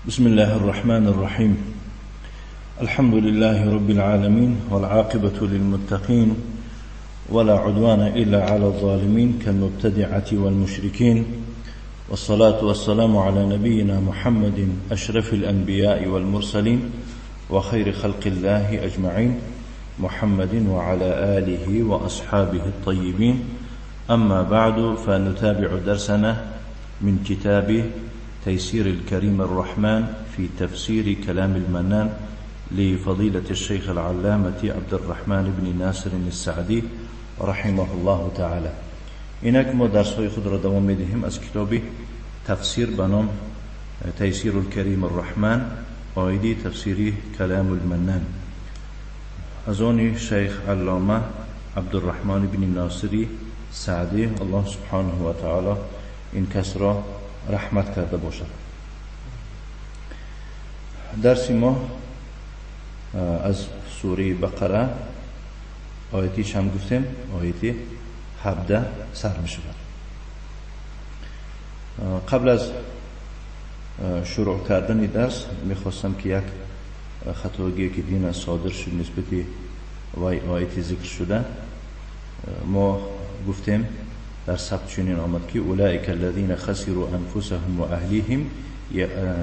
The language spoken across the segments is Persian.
بسم الله الرحمن الرحيم. الحمد لله رب العالمين والعاقبة للمتقين ولا عدوان إلا على الظالمين كالمبتدعة والمشركين، والصلاة والسلام على نبينا محمد أشرف الأنبياء والمرسلين وخير خلق الله أجمعين، محمد وعلى آله وأصحابه الطيبين. أما بعد، فنتابع درسنا من كتاب تيسير الكريم الرحمن في تفسير كلام المنان لفضيلة الشيخ العلامة عبد الرحمن بن ناصر السعدي رحمه الله تعالى. اینک ما درس های خود را دوام میدهیم از کتاب تفسیر به نام تيسير الكريم الرحمن آیدی تفسیری کلام المنان از آن شیخ علامه عبد الرحمن بن ناصری سعدی، الله سبحانه و تعالی این کس را رحمت کرده باشد. درس ما از سوره بقره آیتیش هم گفتیم، آیتی 17 سر می شود. قبل از شروع کردن درس میخواستم که یک خطاگی که دین صادر شد نسبت وای آیتی ذکر شده. ما گفتیم در ثبت چنین آمد که اولئک الذین خسروا انفسهم و اهلیهم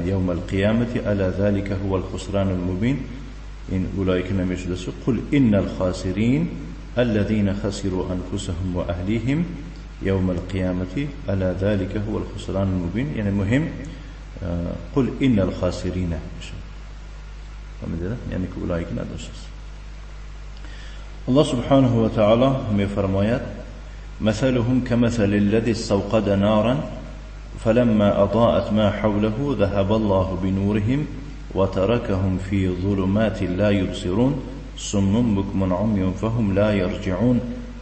یوم القیامة الا ذلك هو الخسران المبین. این اولئک نمیشده است. قل ان الخاسرین الذين خسروا انفسهم و اهلیهم یوم القیامة الا ذلك هو الخسران المبین. یعنی مهم قل ان الخاسرین یعنی که اولئک نداشته است. الله سبحانه و تعالی میفرماید مثلهم كمثل الذي استوقد نارا فلما أضاءت ما حوله ذهب الله بنورهم وتركهم في ظلمات لا يبصرون صم بكم عمي فهم لا يرجعون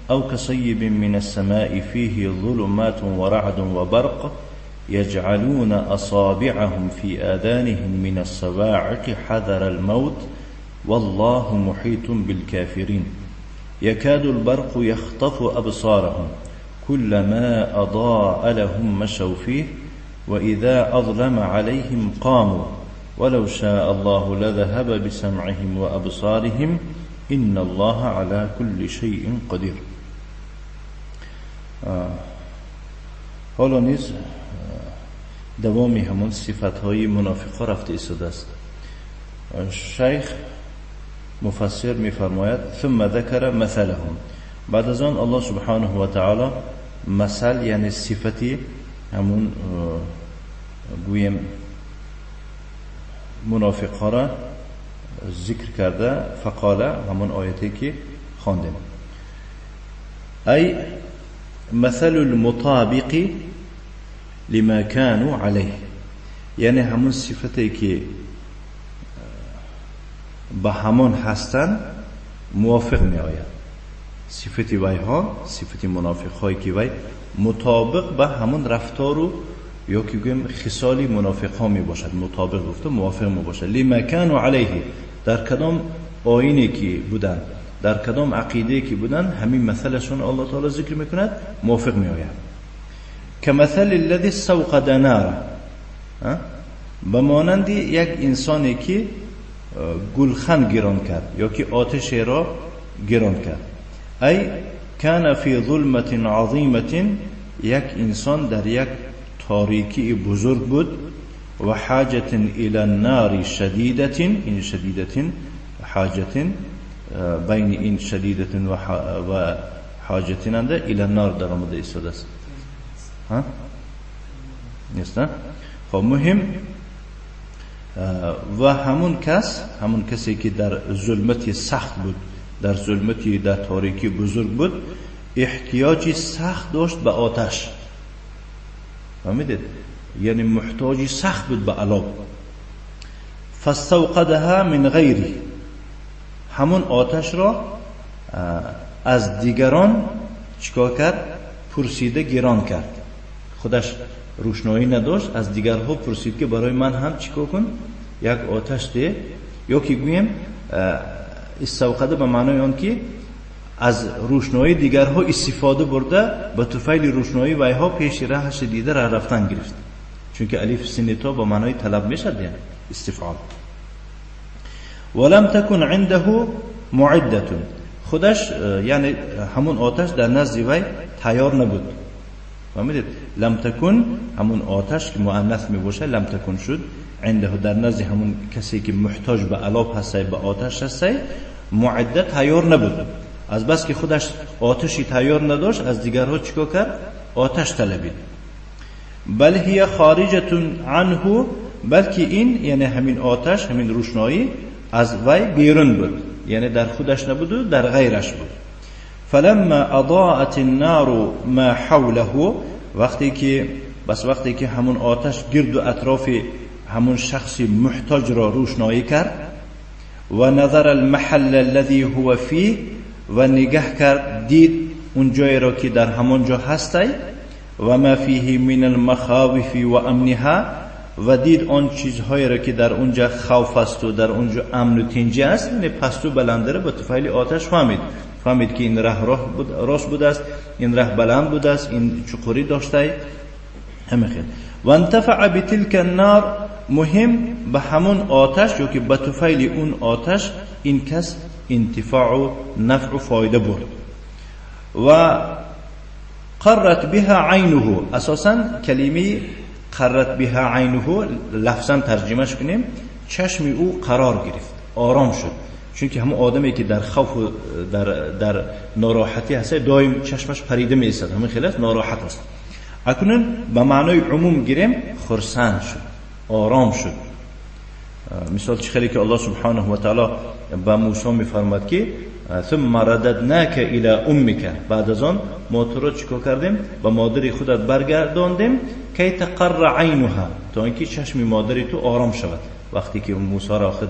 أو كصيب من السماء فيه ظلمات ورعد وبرق يجعلون أصابعهم في آذانهم من الصواعق حذر الموت والله محيط بالكافرين يكاد البرق يخطف أبصارهم كلما أضاء لهم مشوا فيه وإذا أظلم عليهم قاموا ولو شاء الله لذهب بسمعهم وأبصارهم إن الله على كل شيء قدير. حالا نیز دوامی همون صفتهای منافقا رفته ایستاده است. شیخ مفسر میفرماید ثم ذکر مثلهم، بعد از آن الله سبحانه و تعالی مثل یعنی صفتی همون گویم منافقها را ذکر کرده. فقال همون آیتی که خواندیم ای مثل المطابق لما كانوا عليه، یعنی همون صفتی که با همان هستن موافق می آید. صفتی وی ها، صفتی منافق هایی که وی مطابق به همون رفتار و یا که گویم خصالی منافق ها می باشد. مطابق گفته موافق می باشد. لما كانوا علیه، در کدام آیینی که بودن، در کدام عقیده که بودن، همین مثلشون الله تعالی ذکر میکند موافق می آید. کمثل الذی استوقد نارا، بمانند یک انسانی که گلخن گران کرد یا که آتش را گران کرد. ای کان فی ظلمت عظیمت، یک انسان در یک تاریکی بزرگ بود. و حاجت الی النار شدیدت، این شدیدت حاجت بین این شدیدت و حاجت ننده الی النار در آمده ایستاده است. نیست؟ خب مهم و همون کسی که در ظلمتی سخت بود، در ظلمتی در تاریکی بزرگ بود، احتیاجی سخت داشت به آتش. فهمیدید؟ یعنی محتاجی سخت بود به علاب. فاستوقدها من غیری، همون آتش را از دیگران چیکار کرد؟ پرسیده گران کرد. خودش روشنایی نداشت، از دیگرها پرسید که برای من هم چیکار کن؟ یک آتش ده. یا که گویم استوقده به معنای آن که از روشنایی دیگرها استفاده برده، به طفیل روشنایی ویها پیش راهش دیده راه رفتن گرفت. چون که الف سین تا با معنای طلب میشد، یعنی استفعال. ولم تكن عنده معده، خودش یعنی همون آتش در نزد وی تیار نبود. فهمیدید؟ لم تکن همون آتش که مؤنث می باشه لم تکن شد، عنده در نزد همون کسی که محتاج به علاب هستی، به آتش هستی، معده تیار نبود. از بس که خودش آتشی تیار نداشت، از دیگرها چیکار کرد؟ آتش طلبید. بل هی خارجه عنه، بلکه این یعنی همین آتش، همین روشنایی از وی بیرون بود، یعنی در خودش نبود و در غیرش بود. فلما اضاءت النار ما حوله، وقتی که همون آتش گرد و اطراف همون شخصی محتاج را روشنایی کرد، و نظر المحل الذي هو فيه، و نگاه کرد دید اون جایی را که در همون جا هستی، و ما فيه من المخاوف و امنها، و دید آن چیزهایی را که در اونجا خوف است و در اونجا امن و تنجی است، یعنی پست و بلنده را با طفیل آتش فهمید که این راه راست بوده است، این راه بلند بوده است، این چقوری داشته همه خیل. و انتفع بتلك النار، مهم به همون آتش یا که به طفیل اون آتش این کس انتفاع و نفع و فایده برد. و قرت بها عینه، اساسا کلمه قرت بها عینه لفظا ترجمهش کنیم چشم او قرار گرفت، آرام شد. چون که همون آدمی که در خوف و در ناراحتی هست دائم چشمش پریده می‌ایستد، همین خیلی ناراحت است. اکنون به معنای عموم گیریم خرسند شد، آرام شد. مثال چه خیلی که الله سبحانه و تعالی به موسی می‌فرماد که ثم رددناک الى امک، بعد از آن ما تو را چیکار کردیم؟ به مادر خودت برگرداندیم کی تقر عینها، تا اینکه چشم مادری تو آرام شود. وقتی که موسی را آخر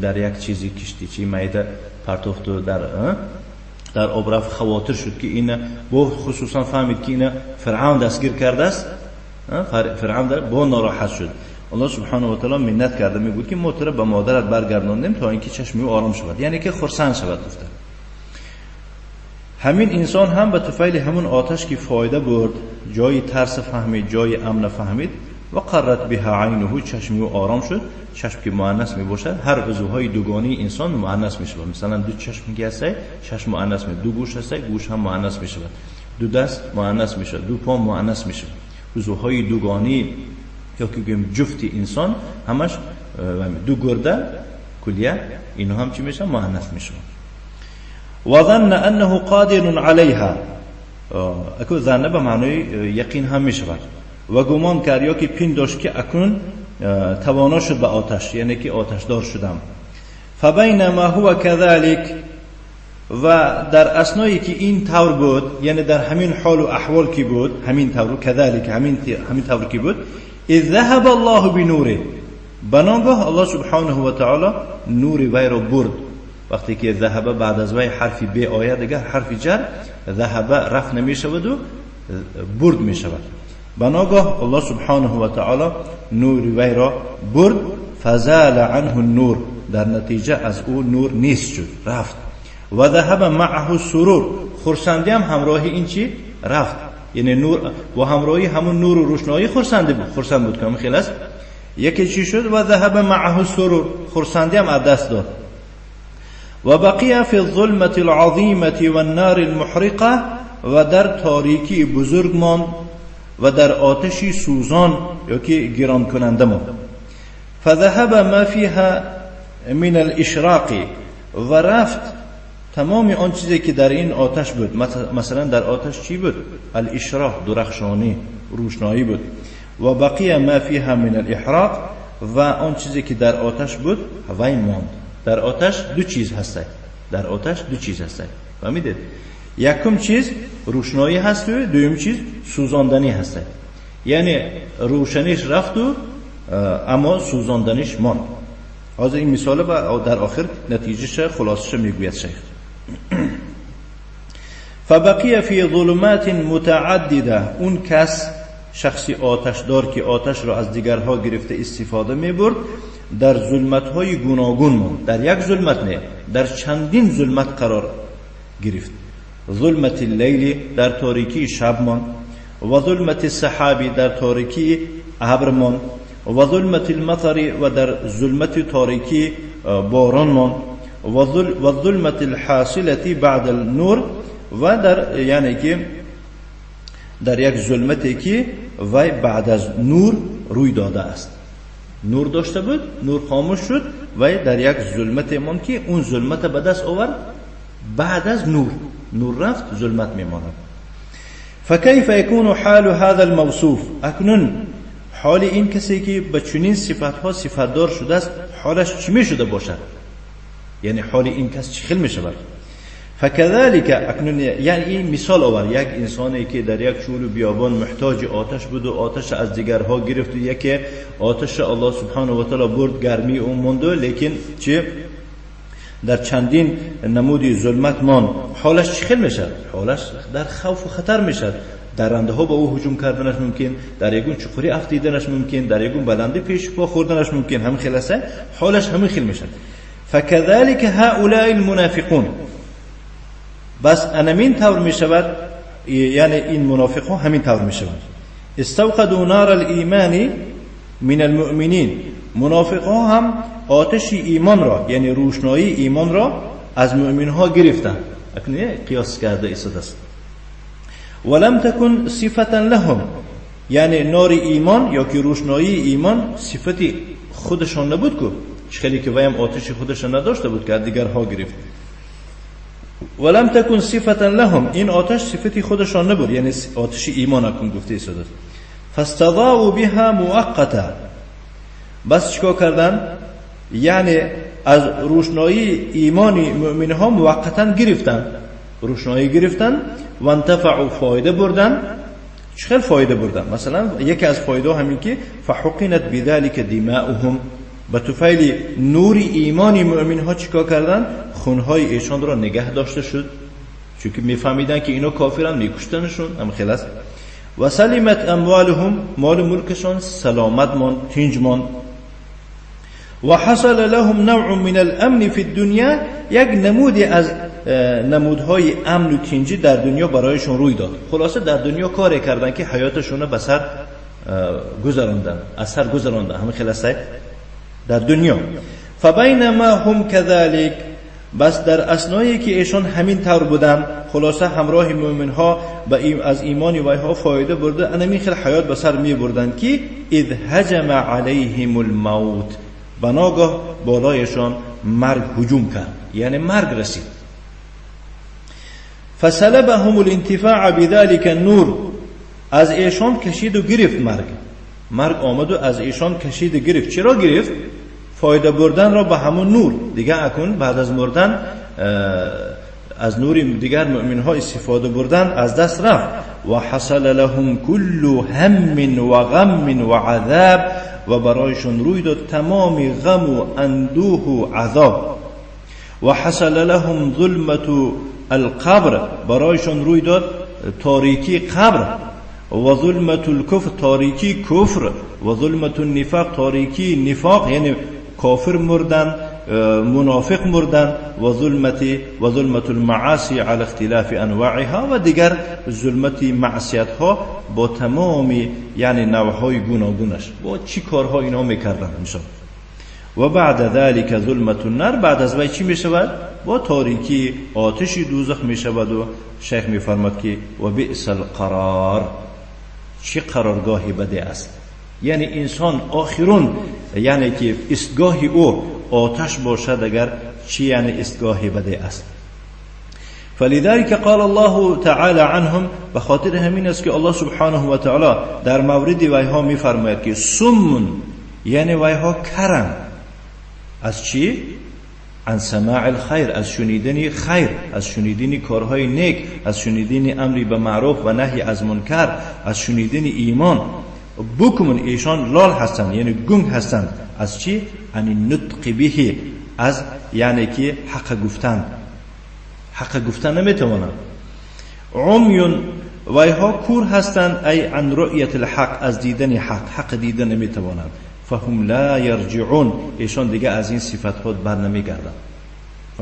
در یک چیزی کشتی چی میده پرتوفت و در آب رفت، خواطر شد که این با خصوصا فهمید که این فرعون دستگیر کرده است، فرعون در با ناراحت شد. الله سبحانه و تعالی منت کرده میگه که ما تو را به مادرت برگرداندیم تا اینکه چشم او آرام شود، یعنی که خرسند شود. گفته همین انسان هم به طفیل همون آتش که فایده برد، جای ترس فهمید، جای امن فهمید. و قرت بها عینه، چشم او آرام شد. چشم که مؤنث می باشد، هر عضوهای دوگانی انسان مؤنث می شود. مثلا دو چشم که هست، چشم مؤنث می، دو گوش هست، گوش هم مؤنث می شود، دو دست مؤنث می شود، دو پا مؤنث می شود. عضوهای دوگانی یا که بگیم جفت انسان همش دو گرده کلیه، اینو هم چی میشه؟ مؤنث میشه. و ظن انه قادر علیها، اكو ظن به معنای یقین هم میشه. و گمان کرد یا که پین داشت که اکنون توانا شد به آتش، یعنی که آتش دار شدم. فبینما هو كذلك، و در اسنایی که این طور بود، یعنی در همین حال و احوال که بود، همین طور كذلك همین طور که بود، اذ ذهب الله بنوره، بناگاه الله سبحانه و تعالی نور وی را برد. وقتی که ذهب بعد از وی حرفی به آید دیگر حرفی جر، ذهب رفت نمی شود و برد می شود. بناگاه الله سبحانه و تعالی نور وی را برد. فزال عنه النور، در نتیجه از او نور نیست شد، رفت. و ذهب معه السرور، خرسندی هم همراهی این چی رفت، یعنی نور و همراهی همون نور و روشنایی خرسند بود که خیلی است. یکی چی شد؟ و ذهب معه السرور، خرسندی هم از دست داد. و بقی فی الظلمة العظیمة و النار المحرقه، و در تاریکی بزرگ ماند و در آتشی سوزان یا که گران کننده ماند. فذهب ما فيها من الاشراق، و رفت تمام آن چیزی که در این آتش بود. مثلا در آتش چی بود؟ الاشراق، درخشانی، روشنایی بود. و بقیه ما فيها من الاحراق، و آن چیزی که در آتش بود وی ماند. در آتش دو چیز هست، در آتش دو چیز هست، فهمیدید؟ یکم چیز روشنایی هست و دوم چیز سوزاندنی هست. یعنی روشنیش رفت و اما سوزاندنیش ماند. از این مثال و در آخر نتیجهش خلاصش میگوید شیخ. فبقی فی ظلمات متعدده، اون کس شخصی آتش دار که آتش را از دیگرها گرفته استفاده میبرد، در ظلمت‌های گوناگون ماند. در یک ظلمت نه، در چندین ظلمت قرار گرفت. ظلمت اللیل، در تاریکی شب ماند. و ظلمت السحاب در تاریکی ابر ماند و ظلمت المطر و در ظلمت تاریکی باران ماند و ظلمت الحاصلة بعد النور و در یعنی که در یک ظلمتی که و بعد از نور روی داده است. نور داشته بود، نور خاموش شد و در یک ظلمت ماند که اون ظلمت به دست آورد بعد از نور رفت ظلمت میماند. فكيف يكون حال هذا الموصوف؟ اکنون حال این کسی که به چنین صفاتها صفاتدار شده است حالش چی می شده باشد؟ یعنی حال این کس چی خیل می شود؟ فكذلك اکنون یعنی این مثال آور یک انسانی که در یک شور و بیابان محتاج آتش بود و آتش از دیگرها گرفت و یکی آتش الله سبحانه و تعالی برد گرمی اون ماند لیکن چه در چندین نمودی ظلمت مان حالش چی خیل میشد؟ حالش در خوف و خطر میشد. درنده ها به او هجوم کردنش ممکن، در یگون چخوری افتیدنش ممکن، در یگون بلنده پیش پا خوردنش ممکن، همین خلاصه حالش همین خیل میشد. فكذلك هؤلاء المنافقون بس انمین طور میشود، یعنی این منافقون همین طور میشود. استوقدوا نار الایمان من المؤمنین، منافقان هم آتش ایمان را یعنی روشنایی ایمان را از مؤمن ها گرفتند. اکنون قیاس کرده ایستاده است. ولم تكن صفتا لهم، یعنی نار ایمان یا که روشنایی ایمان صفتی خودشان نبود که خیلی که ویم آتش خودشان نداشته بود که دیگرها گرفت. ولم تكن صفتا لهم، این آتش صفتی خودشان نبود، یعنی آتش ایمان اکن گفته ایستاده است. فاستضاءوا بها مؤقتا، بس چیکار کردن؟ یعنی از روشنایی ایمانی مؤمن ها موقتا گرفتن، روشنایی گرفتن و انتفعوا فایده بردن. چه فایده بردن؟ مثلا یکی از فایده همین که فحقنت بذلك دماؤهم، به طفیل نور ایمانی مؤمن ها چیکار کردن؟ خونهای ایشان را نگه داشته شد، چون که میفهمیدن که اینا کافرن میکشتنشون. اما خلاص و سلمت اموالهم، مال ملکشان سلامت ماند، تنج ماند. و حصل لهم نوع من الامن فی الدنیا، یک نمودی از نمودهای امن و تنجی در دنیا برایشون روی داد. خلاصه در دنیا کاری کردن که حیاتشون به سر گذراندن، اثر گذراندن، همه خلاصه در دنیا. فبینما هم كذلك، بس در اثنایی که ایشان همین طور بودن، خلاصه همراه مؤمن ها از ایمان ویها فایده برده، انمی خیلی حیات به سر می بردن که اذ هجم علیهم الموت، بناگاه بالایشان مرگ هجوم کرد، یعنی مرگ رسید. فسلبهم الانتفاع بذلك النور، از ایشان کشید و گرفت مرگ آمد و از ایشان کشید و گرفت. چرا گرفت؟ فایده بردن را به همون نور دیگه اکن بعد از مردن از نور دیگر مؤمن ها استفاده بردن از دست رفت. و حصل لهم كل هم و غم و عذاب، و برایشون روی داد تمام غم و اندوه و عذاب. و حصل لهم ظلمت القبر، برایشون روی داد تاریکی قبر. و ظلمت الكفر، تاریکی کفر. و ظلمت النفاق، تاریکی نفاق، یعنی کافر مردن، منافق مردن. و ظلمت المعاصی على اختلاف انواعها، و دیگر ظلمت معصیت ها با تمامی یعنی نوعهای گوناگونش، با چی کارها اینا میکردن میشد. و بعد ذلك ظلمت النار، بعد از وی چی میشود؟ با تاریکی آتش دوزخ میشود. و شیخ میفرماد که و بئس القرار، چی قرارگاهی بده است. یعنی انسان آخرون یعنی که استگاهی او آتش باشد، اگر چی یعنی استگاهی بده است. فلذلك قال الله تعالی عنهم، بخاطر همین است که الله سبحانه و تعالی در مورد ویها میفرماید که سم، یعنی ویها کرم از چی؟ عن سماع الخیر، از شنیدن خیر، از شنیدن کارهای نیک، از شنیدن امری به معروف و نهی از منکر، از شنیدن ایمان. بکمون ایشان لال هستند، یعنی گنگ هستند از چی؟ عن النطق به، از یعنی که حق گفتن نمیتوانند. عمیون، ویها کور هستند، ای عن رؤیت الحق، از دیدن حق دیدن نمیتوانند. فهم لا یرجعون، ایشان دیگه از این صفات خود بر نمیگردند.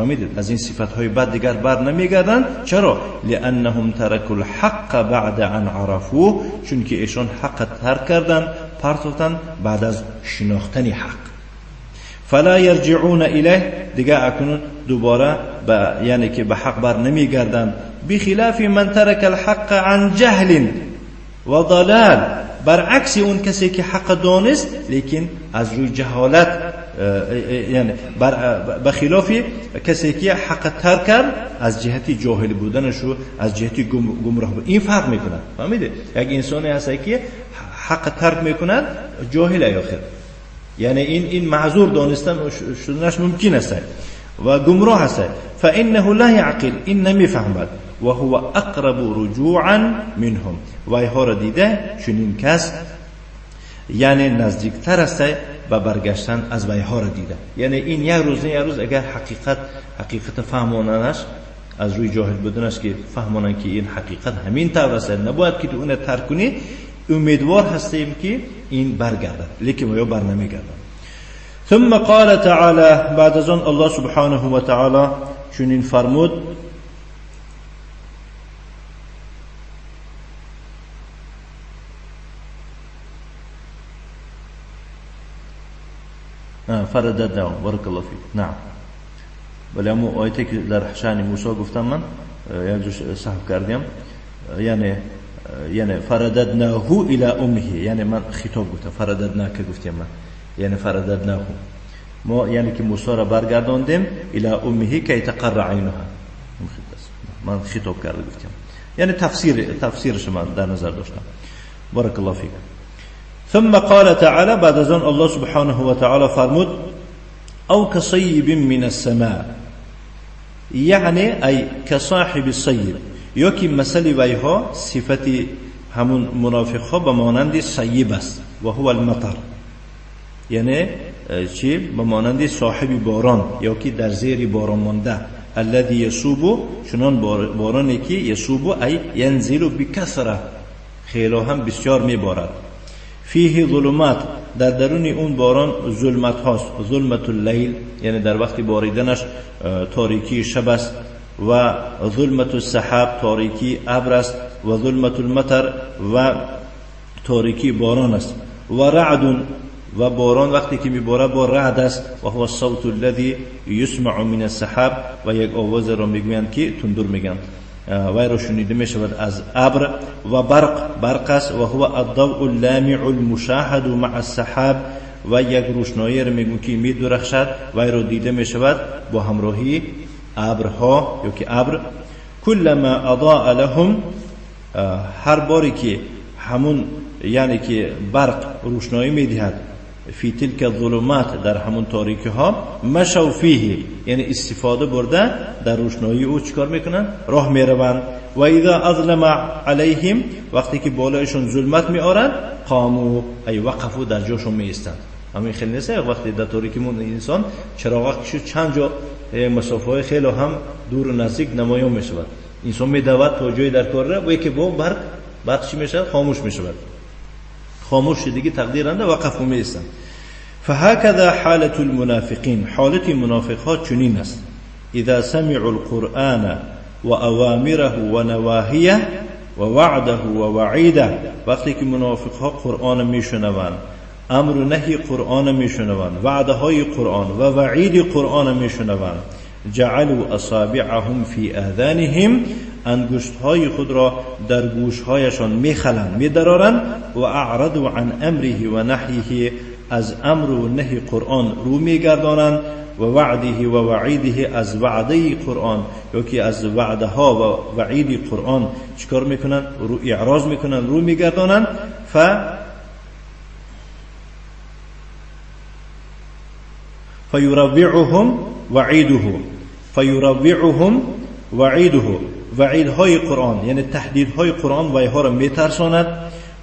فهمیدید؟ از این صفت‌های بد دیگر بر نمیگردن. چرا؟ لانهم ترکوا الحق بعد ان عرفوه، چون که ایشان حق ترک کردن، پرتوتن بعد از شناختن حق. فلا یرجعون الیه، دیگه اکنون دوباره یعنی که به حق بر نمیگردن. بخلاف من ترک الحق عن جهل و ضلال، برعکس اون کسی که حق دانست لیکن از روی جهالت، یعنی بخلاف کسی که حق ترک کرد از جهتی جاهل بودنش و از جهتی گمراه بود. این فرق میکنه. فهمیده؟ یک انسانی هست که حق ترک میکند جاهل آخر، یعنی این معذور دانستن شدنش ممکن است و گمراه است. فانه لا يعقل، این نمیفهمد. و هو اقرب رجوعا منهم، و اینها را دیده چنین کس یعنی نزدیکتر است به برگشتن از ویها را دیده. یعنی این یک روز اگر حقیقت فهمانش از روی جاهل بودنش که فهمانن که این حقیقت همین طور است، نباید که تو اون ترک کنی، امیدوار هستیم که این برگردد، لیکن یا بر نمیگردد. ثم قال تعالی، بعد از آن الله سبحانه و تعالی چنین فرمود: فرددنا بارك الله فيك. نعم، ولی امو آیتی که در شأن موسی گفتم من یعنی صحب کردیم، یعنی فرددناه الى امه، یعنی من خطاب گفتم، فرددنا که گفتیم من، یعنی فرددناه ما یعنی که موسی را برگرداندیم الى امه که تقر عینها، من خطاب کرده گفتم، یعنی تفسیرش من در نظر داشتم. بارك الله فيك. ثم قال تعالى، بعد از آن الله سبحانه و تعالی فرمود: او كصيب من السماء، یعنی ای كصاحب الصيب، یا که مثل ویها صفت همون منافق ها به مانند صیب است، و هو المطر، یعنی چی؟ به مانند صاحب باران یا که در زیر باران مانده. الذي يصوب، چنان بارانی که يصوب ای ينزل بكثره، خیلی هم بسیار میبارد. فیه ظلمات، در درون اون باران ظلمت هاست. ظلمت اللیل، یعنی در وقت باریدنش تاریکی شب است. و ظلمت السحاب، تاریکی ابر است. و ظلمت المطر، و تاریکی باران است. و رعد، و باران وقتی که میباره با رعد است. و هو الصوت الذي يسمع من السحاب، و یک آواز را میگویند که تندر میگن وی را شنیده می شود از ابر. و برق است. و هو الضوء اللامع المشاهد مع السحاب، و یک روشنایی را میگن که می درخشد وی را دیده می شود با همراهی ابرها یا که ابر. کلما اضاء لهم، هر باری که همون یعنی که برق روشنایی می دهد، فی تلک الظلمات، در همون تاریکی ها، مشوا فیه، یعنی استفاده برده در روشنایی او چیکار میکنن؟ راه میروند. و اذا اظلم علیهم، وقتی که بالایشون ظلمت میآرد، قاموا ای وقفوا، در جاشون میایستند. همین خیلی نیست وقتی در تاریکی مون انسان چراغ کشید چند جا مسافه خیلی هم دور و نزدیک نمایان میشود، انسان میدود تا جای در کار را، و یکی با برق چی میشه؟ خاموش میشود. خاموش دیگه تقدیرنده وقفوا میایستند. فهكذا حالة المنافقين، حالت منافقات چنین است. اذا سمعوا القرآن و اوامره و نواهیه و وعده و وعیده، وقتی که منافقها قرآن میشنوند، امر و نهی قرآن میشنوند، وعده های قرآن و وعید قرآن میشنوند، جعلوا اصابعهم فی اذانهم، انگشت های خود را در گوش هایشان میخلند، میدرارند. و اعرضوا عن امره و نهیه، از امر و نهی قرآن رو میگردانند. و وعده و وعیده، از وعده قرآن یا که از وعده ها و وعید قرآن چیکار میکنند؟ رو اعراض میکنند، رو میگردانند. فیروعهم وعیده، وعیدهای قرآن یعنی تهدیدهای قرآن و اینها را میترساند.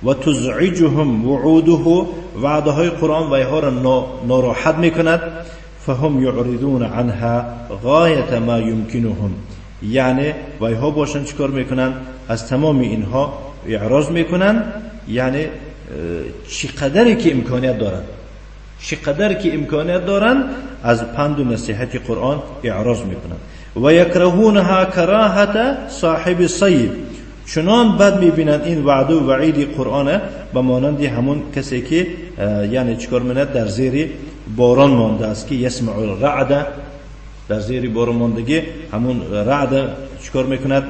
و تزعجهم وعوده، وعدهای قرآن و اینها را ناراحت میکند. فهم یعرضون عنها غایت ما یمکنهم، یعنی و اینها باشن چیکار میکنند؟ از تمام اینها اعراض میکنند، یعنی چقدری که امکانیت دارند. چقدر که امکانیت دارن از پند و نصیحت قرآن اعراض میکنن. و یکرهونها کراهت صاحب الصیب، چنان بد میبینند این وعده و وعید قرآن به مانند همون کسی که یعنی چیکار میکند در زیر باران مانده است که یسمع الرعد، در زیر باران ماندگی همون رعد چیکار میکند؟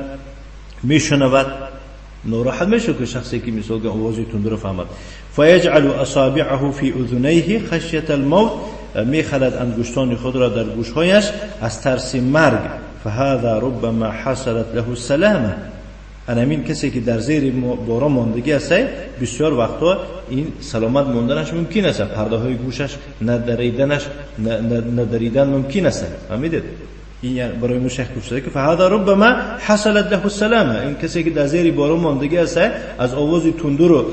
میشنود، ناراحت میشه که شخصی که مثلا آوازی تند رو فهمد. فیجعل اصابعه فی اذنیه خشیة الموت، میخلد انگشتان خود را در گوشهایش از ترس مرگ. فهذا ربما حصلت له السلامه، همین کسی که در زیر باران ماندگی است بسیار وقتا این سلامت موندنش ممکن است، پرده های گوشش ندریدن ممکن است. فهمیدید؟ این برای ما شیخ گفته که فهذا ربما حصلت له السلامه، این کسی که در زیر باران ماندگی است از آواز تندر و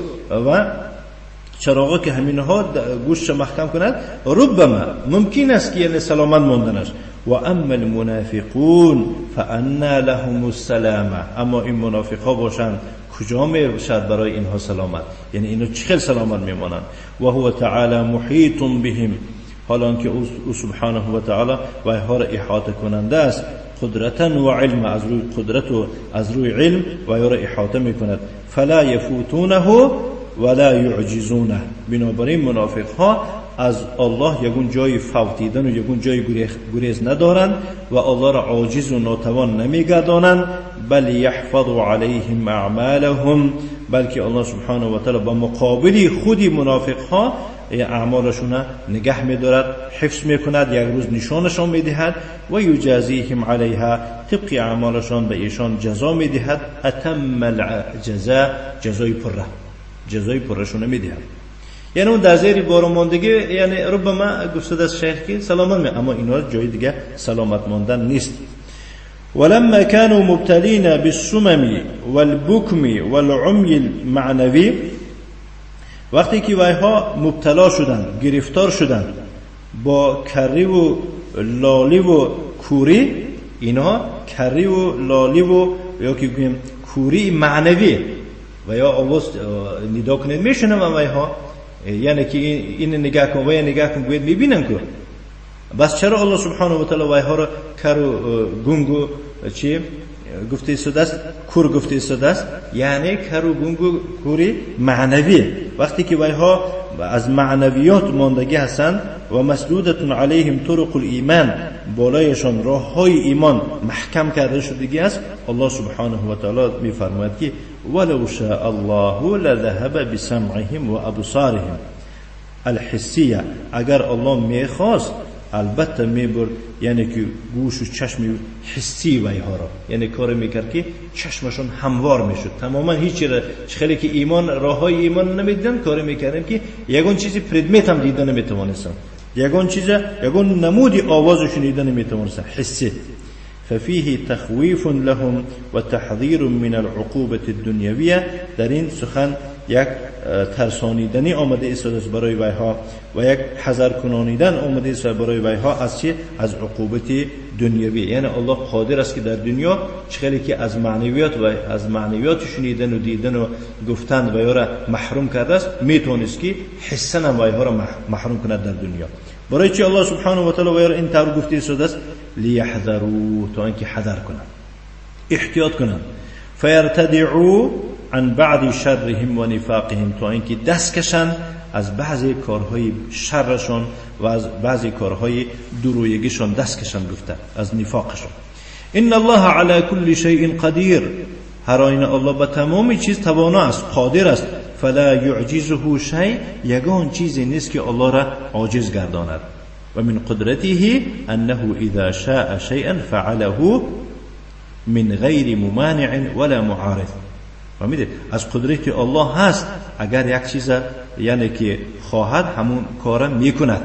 چراغا که همینها گوشش محکم کند، ربما ممکن است که یعنی سلامت موندنش. و اما المنافقون فانا لهم السلامه، اما این منافقا باشند کجا میشد برای اینها سلامت؟ یعنی اینا چه سلامت میمانند؟ و هو تعالی محیط بهم، حالان که او سبحانه و تعالی و اینها را احاطه کننده است، قدرتا و علم، از روی قدرت و از روی علم و اینها را احاطه میکند. فلا یفوتونه ولا یعجزونه، بنابراین منافق ها از الله یگون جای فوتیدن و یگون جای گریز ندارند و الله را عاجز و ناتوان نمیگردانند. بل یحفظ علیهم اعمالهم، بلکه الله سبحانه و تعالی با مقابل خودی منافق ها اعمالشون نگه می‌دارد، حفظ می‌کند، یک روز نشانشان می‌دهد و یجازیهم علیها، طبق اعمالشان به ایشان جزا می‌دهد. اتم الجزاء، جزای پرشون می‌دهد. یعنی اون در زیر باران ماندگی یعنی ربما گفته است شیخ که سلامت می، اما اینا جای دیگه سلامت ماندن نیست. ولما كانوا مبتلين بالسمم والبكم والعمي المعنوي، وقتی که وایها مبتلا شدند، گرفتار شدند با کری و لالی و کوری، اینا کری و لالی و یا که بگیم کوری معنوی و یا آواز ندا کنید میشنم وایها، یعنی که این نگاه کن و یا نگاه کن باید میبینن که بس چرا الله سبحانه و تعالی وایها را کر و گنگ و چی گفته شده است؟ کور گفته شده است، یعنی کر و گنگ و کوری معنوی. وقتی که وایها از معنویات ماندگی هستند و مسدودتون علیهم طرق الایمان، بالایشان راه های ایمان محکم کرده شدگی است، الله سبحانه و تعالی میفرماید که ولو شاء الله لذهب بسمعهم و ابصارهم الحسیه، اگر الله میخواست البته میبرد یعنی که گوش و چشم حسی وایها را، یعنی کار میکرد که چشمشون هموار میشد تماما، هیچ خیلی که ایمان راه های ایمان نمیدیدن، کار میکردن که یگان چیزی پردمیت هم دیدن نمیتوانستن، یگان نمودی آوازو شنیدن نمیتوانستن، حسی. ففيه تخويف لهم وتحذير من العقوبة الدنيوية، در این سخن یک ترسانیدنی آمده است برای ویها و یک حذر کنانیدن آمده است برای ویها از چه؟ از عقوبت دنیوی. یعنی الله قادر است که در دنیا چخیلی که از معنویات و از معنویات شنیدن و دیدن و گفتن و یا را محروم کرده است، میتونست که حسن هم ویها را محروم کند در دنیا. برای چی الله سبحانه و تعالی ویها را این طور گفته است؟ لیحذروا، تا اینکه حذر کنند، احتیاط کنند. فیرتدعوا عن بعض شرهم و نفاقهم، تا اینکه دست کشند از بعضی کارهای شرشان و از بعضی کارهای درویگیشان دست کشند، گفته از نفاقشان. ان الله على كل شيء قدير، هر آینه الله به تمام چیز توانا است، قادر است. فلا يعجزه شيء، یگان چیزی نیست که الله را عاجز گرداند. و من قدرته انه اذا شاء شيئا فعله من غیر ممانع ولا معارض. فهمیدید؟ از قدرت الله هست اگر یک چیز یعنی که خواهد همون کار میکند،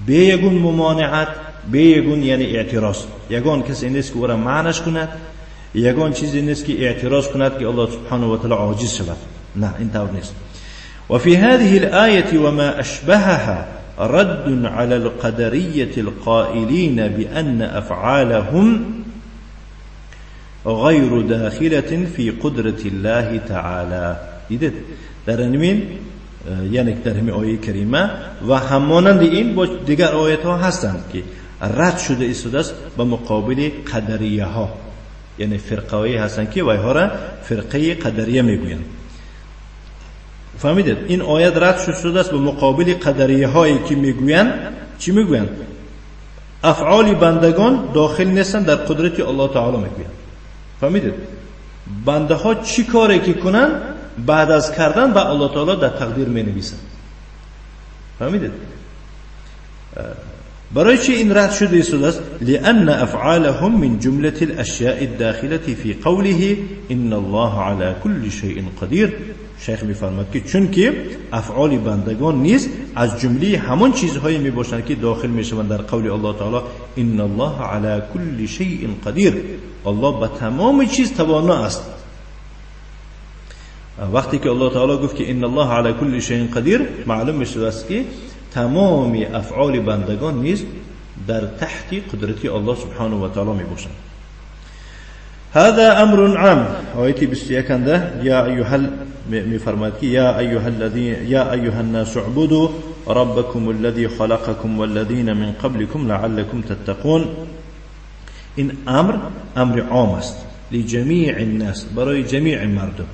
به یگون ممانعت، به یگون یعنی اعتراض. یگان کسی نیست که او را معنیش کند، یگان چیزی نیست که اعتراض کند که الله سبحانه و تعالی عاجز شود، نه این طور نیست. و فی هذه الآیه و ما اشبهها رد على القدرية القائلين بأن أفعالهم غير داخلة في قدرة الله تعالى. دیدید؟ در این یعنی در همین آیه کریمه و همانند این با دیگر آیات ها هستند که رد شده ایستاده است به مقابل قدریه ها، یعنی فرقه‌ای هستند که وایها را فرقه قدریه میگویند. فهمیدید؟ این آیت رد شده است به مقابل قدریه هایی که میگویند چی میگویند؟ افعال بندگان داخل نیستند در قدرت الله تعالی میگویند. فهمیدید؟ بنده ها چی کاری که کنن بعد از کردن به الله تعالی در تقدیر می نویسند. فهمیدید؟ برای چی این رد شده ایستاده است؟ لأن افعالهم من جملة الاشیاء الداخلة في قوله ان الله على كل شيء قدیر. شیخ میفرماید که چون که افعال بندگان نیست از جمله همون چیزهایی می باشند که داخل می شوند در قول الله تعالی ان الله على كل شيء قدیر. الله به تمام چیز توانا است. وقتی که الله تعالی گفت که ان الله على كل شيء قدیر، معلوم میشه است که تمام افعال بندگان نیز در تحت قدرت الله سبحانه و تعالی می باشند. هذا امر عام. آیه 21 انده یا ایها میفرماید که یا ایها الناس اعبدوا ربكم الذي خلقكم والذين من قبلكم لعلكم تتقون. این امر عام است لجمیع الناس، برای جمیع مردم.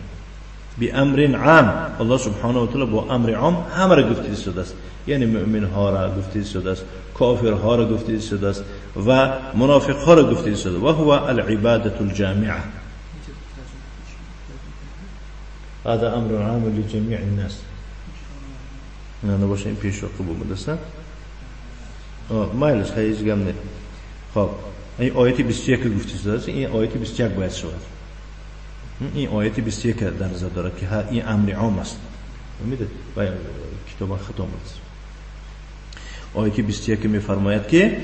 بامر عام، الله سبحانه و تعالی با امر عام همه را گفته شده است، یعنی مؤمن ها را گفته شده است، کافر ها را گفته شده است و منافق ها را گفته شده. و هو العباده الجامعه. هذا امر عام لجمیع الناس. نه باشه این پیش رو قبول مدرسه مایلش هیچ گم نه. خب این آیه 21 گفته شده است، این آیه 21 باید شود. این آیه 21 در نظر داره که این امر عام است. میدید باید کتاب خطا است. آیه 21 میفرماید که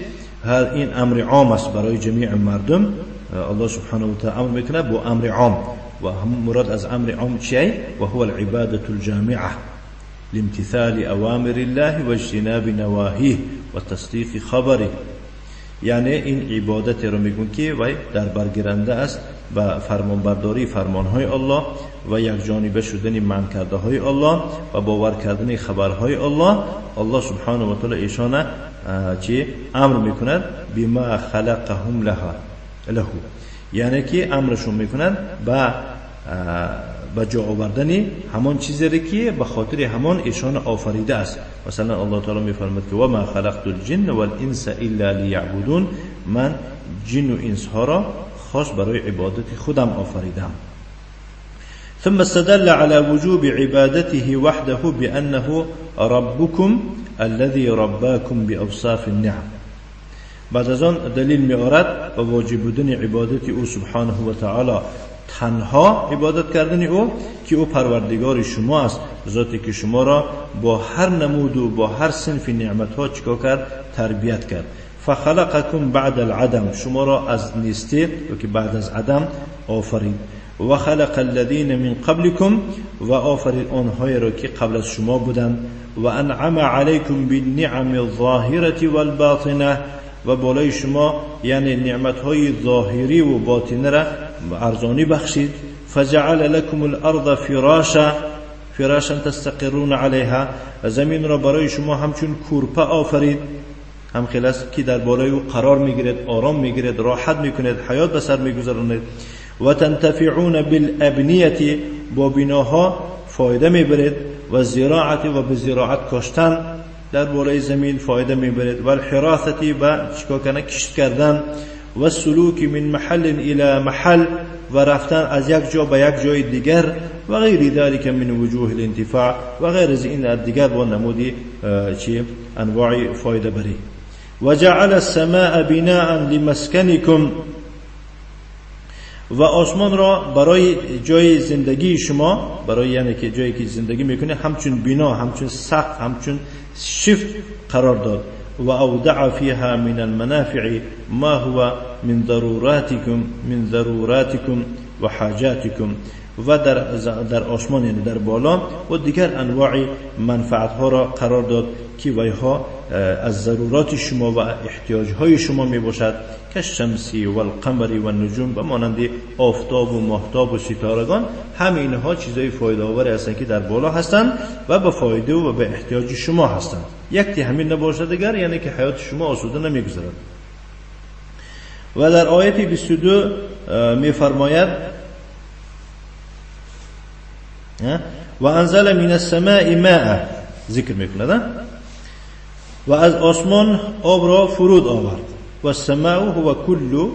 این امر عام است برای جمیع مردم. الله سبحانه و تعالی امر میکنه با امر عام و هم مراد از امر عام چیه؟ و هو العباده الجامعه لامتثال اوامر الله و اجتناب نواهیه و تصدیق خبره. یعنی این عبادت رو میگن که وای در برگیرنده است با فرمانبرداری فرمانهای الله و یک جانبه شدن منع کرده های الله و باور کردن خبرهای الله. الله سبحانه و تعالی ایشان چی امر میکند بما خلقهم له، یعنی که امرشون میکنند با جا آوردن همان چیزی که به خاطر همان ایشان آفریده است. مثلا الله تعالی میفرماید که و ما خلقت الجن والانس الا لیعبدون، من جن و انس ها را خاص برای عبادت خودم آفریدم. ثم استدل على وجوب عبادته وحده بأنه ربكم الذي رباكم بأوصاف النعم. بعد از آن دلیل می‌آورد و واجب بودن عبادت او سبحانه و تعالی، تنها عبادت کردن او که او پروردگار شما است، ذاتی که شما را با هر نمود و با هر صنف نعمت‌ها چیکار کرد؟ تربیت کرد. فخلقكم بعد العدم، شما را از نیستی و که بعد از عدم آفرید. و خلق الذين من قبلكم، و آفرید آنهایی را که قبل از شما بودند. و انعم عليكم بالنعم الظاهرة والباطنة، و بالای شما یعنی نعمت‌های ظاهری و باطنه را ارزانی بخشید. فجعل لكم الارض فراشا تستقرون عليها، زمین را برای شما همچون کورپه آفرید، هم خلاص که در بالای او قرار میگیرید، آرام میگیرید، راحت میکنید، حیات به سر میگذرانید. و تنتفعون بالابنیه، با بناها فایده میبرید. و زراعت، و به زراعت کاشتن در بالای زمین فایده میبرید. و الحراثه، با چیکار کردن؟ کشت کردن. و سلوک من محل الى محل، و رفتن از یک جا به یک جای دیگر. و غیر ذلك من وجوه الانتفاع، و غیر از این دیگر با نمودی انواع فایده بری. و جعل السماء بناء لمسکنکم، و آسمان را برای جای زندگی شما، برای یعنی که جایی که زندگی میکنه همچون بنا، همچون سقف، همچون شفت قرار داد. و اودع فيها من المنافع ما هو من ضروراتكم و حاجاتكم، و در آسمان یعنی در بالا و دیگر انواع منفعت ها را قرار داد که ویها از ضرورات شما و احتیاج های شما می باشد که شمسی و القمری و النجوم و مانند آفتاب و ماهتاب و ستارگان. همه اینها چیزای فایده آور هستند که در بالا هستند و به فایده و به احتیاج شما هستند. یکی همین نباشد دیگر یعنی که حیات شما آسوده نمیگذرد. و در آیت 22 می فرماید و انزل من السماء ماء، ذکر میکند و از آسمان آب را فرود آورد. و السماء هو كل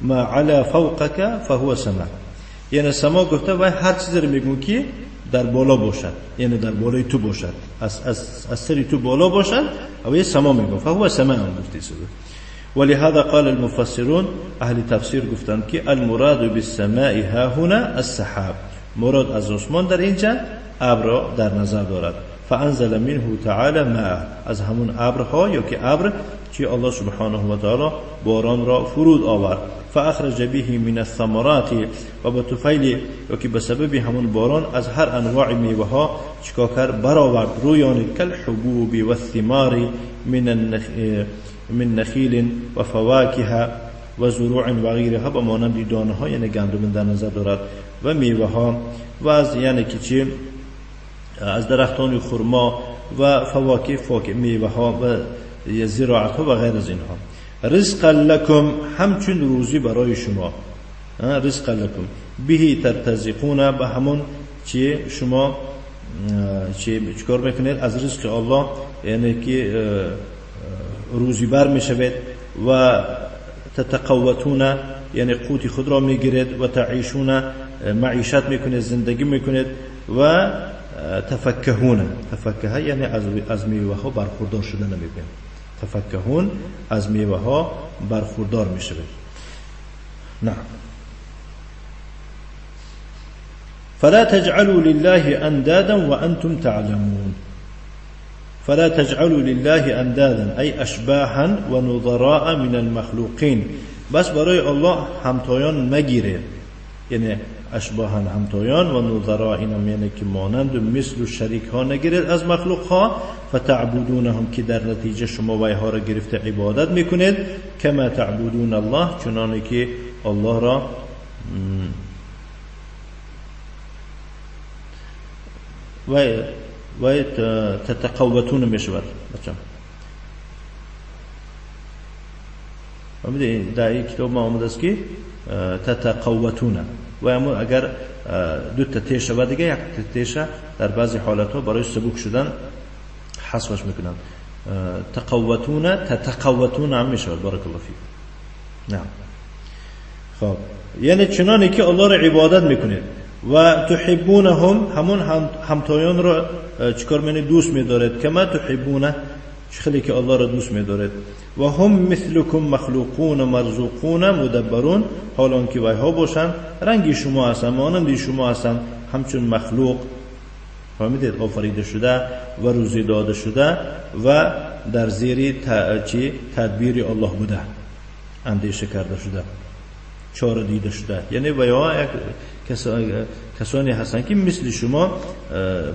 ما علا فوقك فهو سماء، یعنی سما گفته و هر چیزی رو میگم که در بالا باشد، یعنی در بالای تو باشد، از سری تو بالا باشد و یه سما میگم فهو سماء گفته شده. ولهذا قال المفسرون، اهل تفسیر گفتند که المراد بالسماء ها هنا السحاب، مراد از آسمان در اینجا ابر را در نظر دارد. فانزل منه تعالی ماء، از همون ابرها یا که ابر که الله سبحانه و تعالی باران را فرود آورد. فاخرج به من الثمرات، و به طفیل یا که به سبب همون باران از هر انواع میوه ها چیکار کرد؟ برآورد رویان کالحبوب و الثمار من نخیل و فواکه و زروع و غیرها، به مانند دانه ها یعنی گندم در نظر دارد و میوه ها و از یعنی که چی از درختان خرما و فواکه میوه ها و زراعت ها و غیر از اینها. رزقا لکم، همچون روزی برای شما. رزقا لکم به ترتزقون، به همون چی شما چیکار میکنید از رزق الله، یعنی که روزی بر میشوید و تتقوتون یعنی قوت خود را میگیرید و تعیشون معیشت میکنید، زندگی میکنید و تفکهون، تفکه یعنی از میوه ها برخوردار شدن میکنید، تفکهون از میوه ها برخوردار میشوید. نه فلا تجعلوا لله اندادا وانتم تعلمون. فلا تجعلوا لله اندادا ای اشباحا و نظراء من المخلوقین، بس برای الله همتایان مگیره، یعنی اشباحا همتایان و نظراء اینم یعنی که مانند و مثل و شریک ها نگیرید از مخلوق ها. فتعبدونهم، که در نتیجه شما ویها را گرفته عبادت میکنید. کما تعبدون الله، چنانه که الله را و تتقوتون میشود. در این کتاب ما آمده است که تتقوتون و اما اگر دو تتیشه و دیگه یک تتیشه در بعضی حالت ها برای سبک شدن حذفش میکنن. تقوتون تتقوتون هم میشود. بارک الله فیکم. نعم. خب یعنی چنانی که الله را عبادت میکنید و تحبونهم، همون همتایان را چیکار میکنید؟ دوست میدارید. کما تحبونه، خیلی که الله را دوست میدارید. و هم مثلکم مخلوقون مرزوقون مدبرون، حالان که ویها باشن رنگی شما هستن، مانندی شما هستن، همچون مخلوق فهمیدید آفریده شده و روزی داده شده و در زیر تدبیر الله بوده، اندیشه کرده شده، چاره دیده شده. یعنی ویها کسانی هستن که مثل شما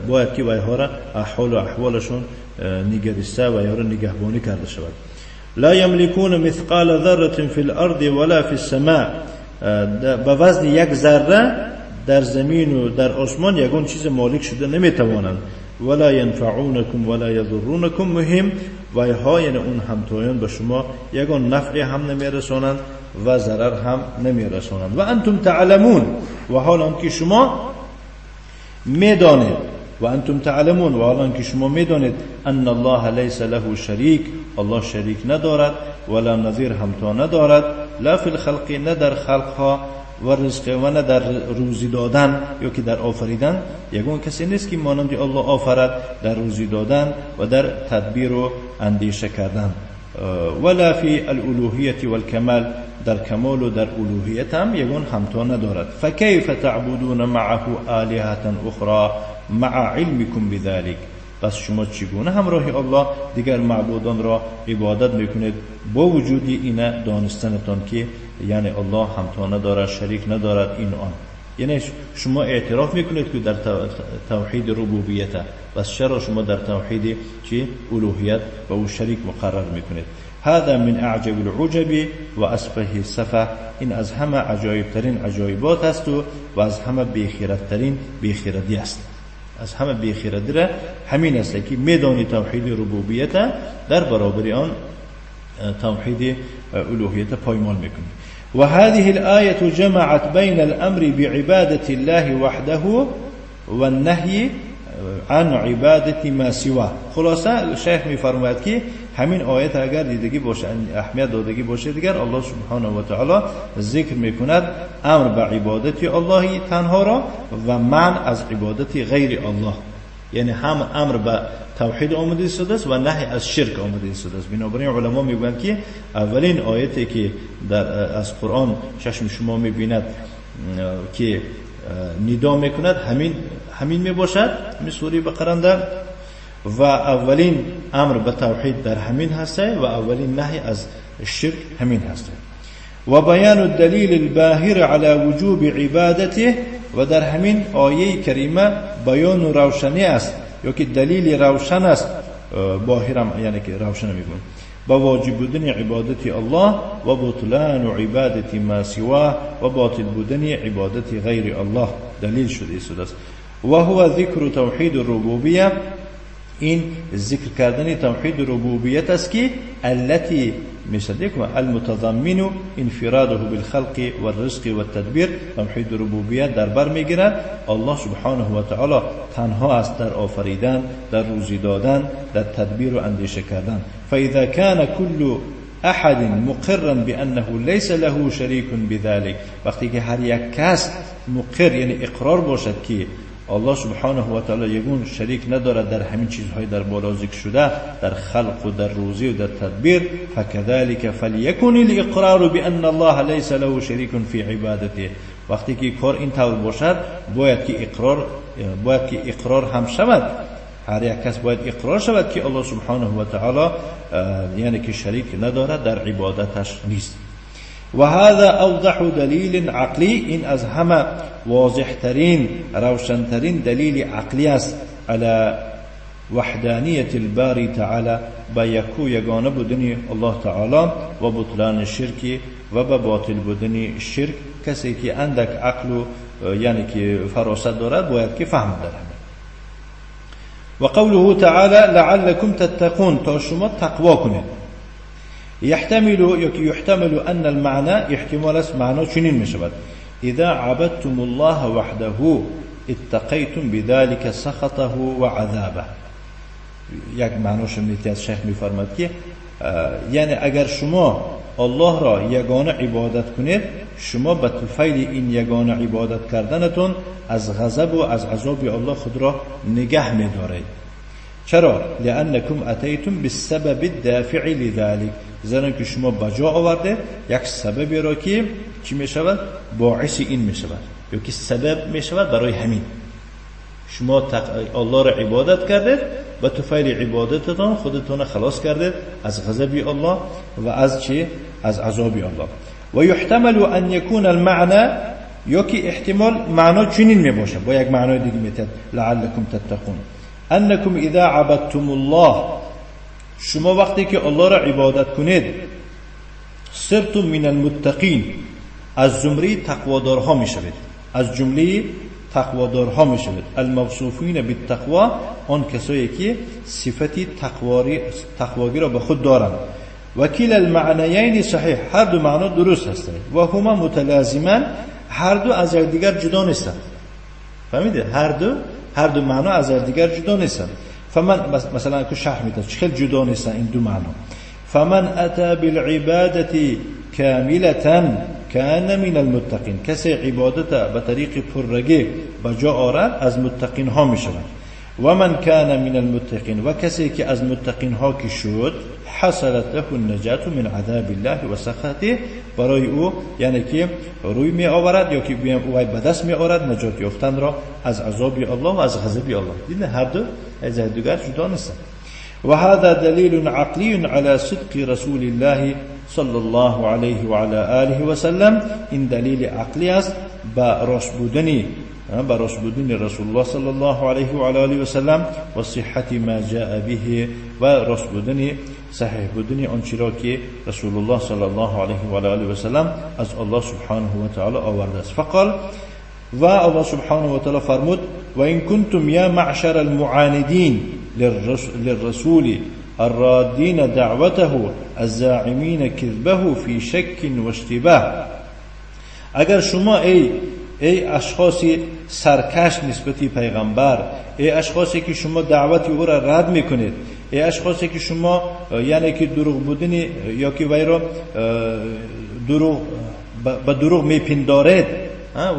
باید که ویها را حال و احوالشون نگریسته و یا را نگهبانی کرده شود. لا یملکون مثقال ذره فی الارض ولا فی السماء، به وزن یک ذره در زمین و در آسمان یگون چیز مالک شده نمیتوانند. ولا ینفعونکم ولا یضرونکم، مهم ویها یعنی اون همتایان به شما یگون نفعی هم نمیرسانند و ضرر هم نمیرسانند. و انتم تعلمون، و حال که شما میدانید، و انتم تعلمون، و حال که شما میدانید ان الله لیس له شریک، الله شریک ندارد، ولا نظیر همتا ندارد، لا فی الخلق، نه در خلقها، و رزق و نه در روزی دادن یا که در آفریدن. یگون کسی نیست که مانند الله آفرد در روزی دادن و در تدبیر و اندیشه کردن. ولا فی الالوهیت والکمال، در کمال و در الوهیت هم یگون همتا ندارد. فکیف تعبدون معه آلهة اخرى مع علمکم بذلك، پس شما چگونه همراه الله دیگر معبودان را عبادت میکنید با وجود این دانستنتان که یعنی الله همتا ندارد، شریک ندارد این آن. یعنی شما اعتراف میکنید که در توحید ربوبیت، بس چرا شما در توحید چی الوهیت و او شریک مقرر میکنید؟ هذا من اعجب العجب و اسفه السفه، این از همه عجایب ترین عجایبات است و از همه بیخیرت ترین بیخیرتی است. از همه بیخیرتی را همین است که میدانی توحید ربوبیت در برابر آن توحید الوهیت پایمال میکنی. و هذه الآية جمعت بين الامر بعبادة الله وحده والنهي عن عبادة ما سواه. خلاصه شیخ میفرماید که همین آیت اگر دیدگی باشه، اهمیت دادگی باشه، دیگر الله سبحانه و تعالی ذکر میکند امر به عبادت الله تنها را و منع از عبادت غیر الله. یعنی هم امر به توحید آمده شده است و نهی از شرک آمده شده است. بنابراین علما میگویند که اولین آیتی که از قرآن چشم شما میبیند که ندا میکند همین میباشد، همین سوره بقره، و اولین امر به توحید در همین هسته و اولین نهی از شرک همین هسته. و بیان الدلیل الباهر علی وجوب عبادته، و در همین آیه کریمه بیان روشنی است یا که دلیل روشن است، باهرم یعنی که روشن میگن، با واجب بودن عبادت الله و بطلان عبادت ما سواه و باطل بودن عبادت غیر الله دلیل شده است. و هو ذکر توحید الربوبیه، این ذکر کردن توحید ربوبیت است که التي مثلكم المتضمن انفراده بالخلق والرزق والتدبیر. توحید ربوبیت در بر میگیرد الله سبحانه و تعالی تنها است در آفریدن، در روزی دادن، در تدبیر و اندیشه کردن. فاذا كان كل احد مقرا بانه ليس له شريك بذلك، وقتی که هر یک کس مقر یعنی اقرار باشد که الله سبحانه و تعالی یگون شریک ندارد در همین چیزهای در بالا ذکر شده، در خلق و در روزی و در تدبیر، فكذلك فليكن الاقرار بان الله ليس له شريك في عبادته. وقتی که کار این طور باشد باید که اقرار هم شود، هر یک کس باید اقرار شود که الله سبحانه و تعالی یعنی که شریک ندارد در عبادتش نیست. و هذا اوضح دلیل عقلی، این از همه واضح ترین روشن ترین دلیل عقلی است علی وحدانیت الباری تعالی، با یگانه بودن الله تعالی و بطلان شرک و با باطل بودن شرک. کسی که اندک عقل یعنی که فراست دارد باید که فهم دارد. و قوله تعالی لعلکم تتقون، تا شما تقوا کنید. يحتمل أن المعنى احتمال است معنی چنین می شود: اذا عبدتم الله وحده اتقيتم بذلك سخطه و عذابه. یک معنیش از شیخ می فرماید که یعنی اگر شما الله را یگانه عبادت کنید، شما به طفیل این یگانه عبادت کردنتون از غضب و از عذاب الله خود را نگه می دارید. چرا؟ لأنكم أتيتم بالسبب الدافع لذلك، زیرا که شما بجا آورده یک سببی را که چی می شود؟ باعث این می شود یا که سبب می شود برای همین. شما الله را عبادت کردید، به طفیل عبادتتان خودتون خلاص کردید از غضب الله و از چی؟ از عذاب الله. و یحتمل ان یکون المعنى، یا که احتمال معنا چنین می باشه با یک معنای دیگه میتاد لعلکم تتقون، انکم اذا عبدتم الله، شما وقتی که الله را عبادت کنید، صرتم من المتقین، از جمله تقوادارها میشوید، از جمله تقوادارها میشوید. الموصوفین بالتقوا، آن کسایی که صفتی تقواگی را به خود دارند. و کلا المعنیین صحیح، هر دو معنا درست هستند. و هما متلازمان، هر دو از دیگر جدا نیستند. فهمیدید؟ هر دو معنا از دیگر جدا نیستند. فمن مثلا که شرح میده چه جدا نیستن این دو معنا. فمن اتى بالعباده كامله كان من المتقين، کسی عبادت به طریق پررگی بجا آورد از متقین ها میشود. و من كان من المتقين، و کسی که از متقین ها که شد، حصلت له النجات من عذاب الله و سخطه، برای او یعنی که روی می آورد یا که او به دست می آورد نجات یافتن را از عذاب الله و از غضب الله. دیدن هر دو از دیگر جدا نیستند. و هذا دلیل عقلی علی صدق رسول الله صلی الله علیه و علی آله و سلم، این دلیل عقلی است به راست بودن رسول الله صلی الله علیه و آله و سلم و صحت ما جاء به و راست بودن صحیح بودن آنچه را که رسول الله صلی الله علیه و آله و سلم از الله سبحانه و تعالی آورده است. فقال و الله سبحانه و تعالی فرمود و این کنتم یا معشر المعاندین للرسول الرادين دعوته الزاعمين كذبه في شك و اشتباه. اگر شما ای اشخاصی سرکش نسبتی پیغمبر، ای اشخاصی که شما دعوت او را رد میکنید، ای اشخاصی که شما یعنی که دروغ بودن یا که وی را به دروغ میپندارید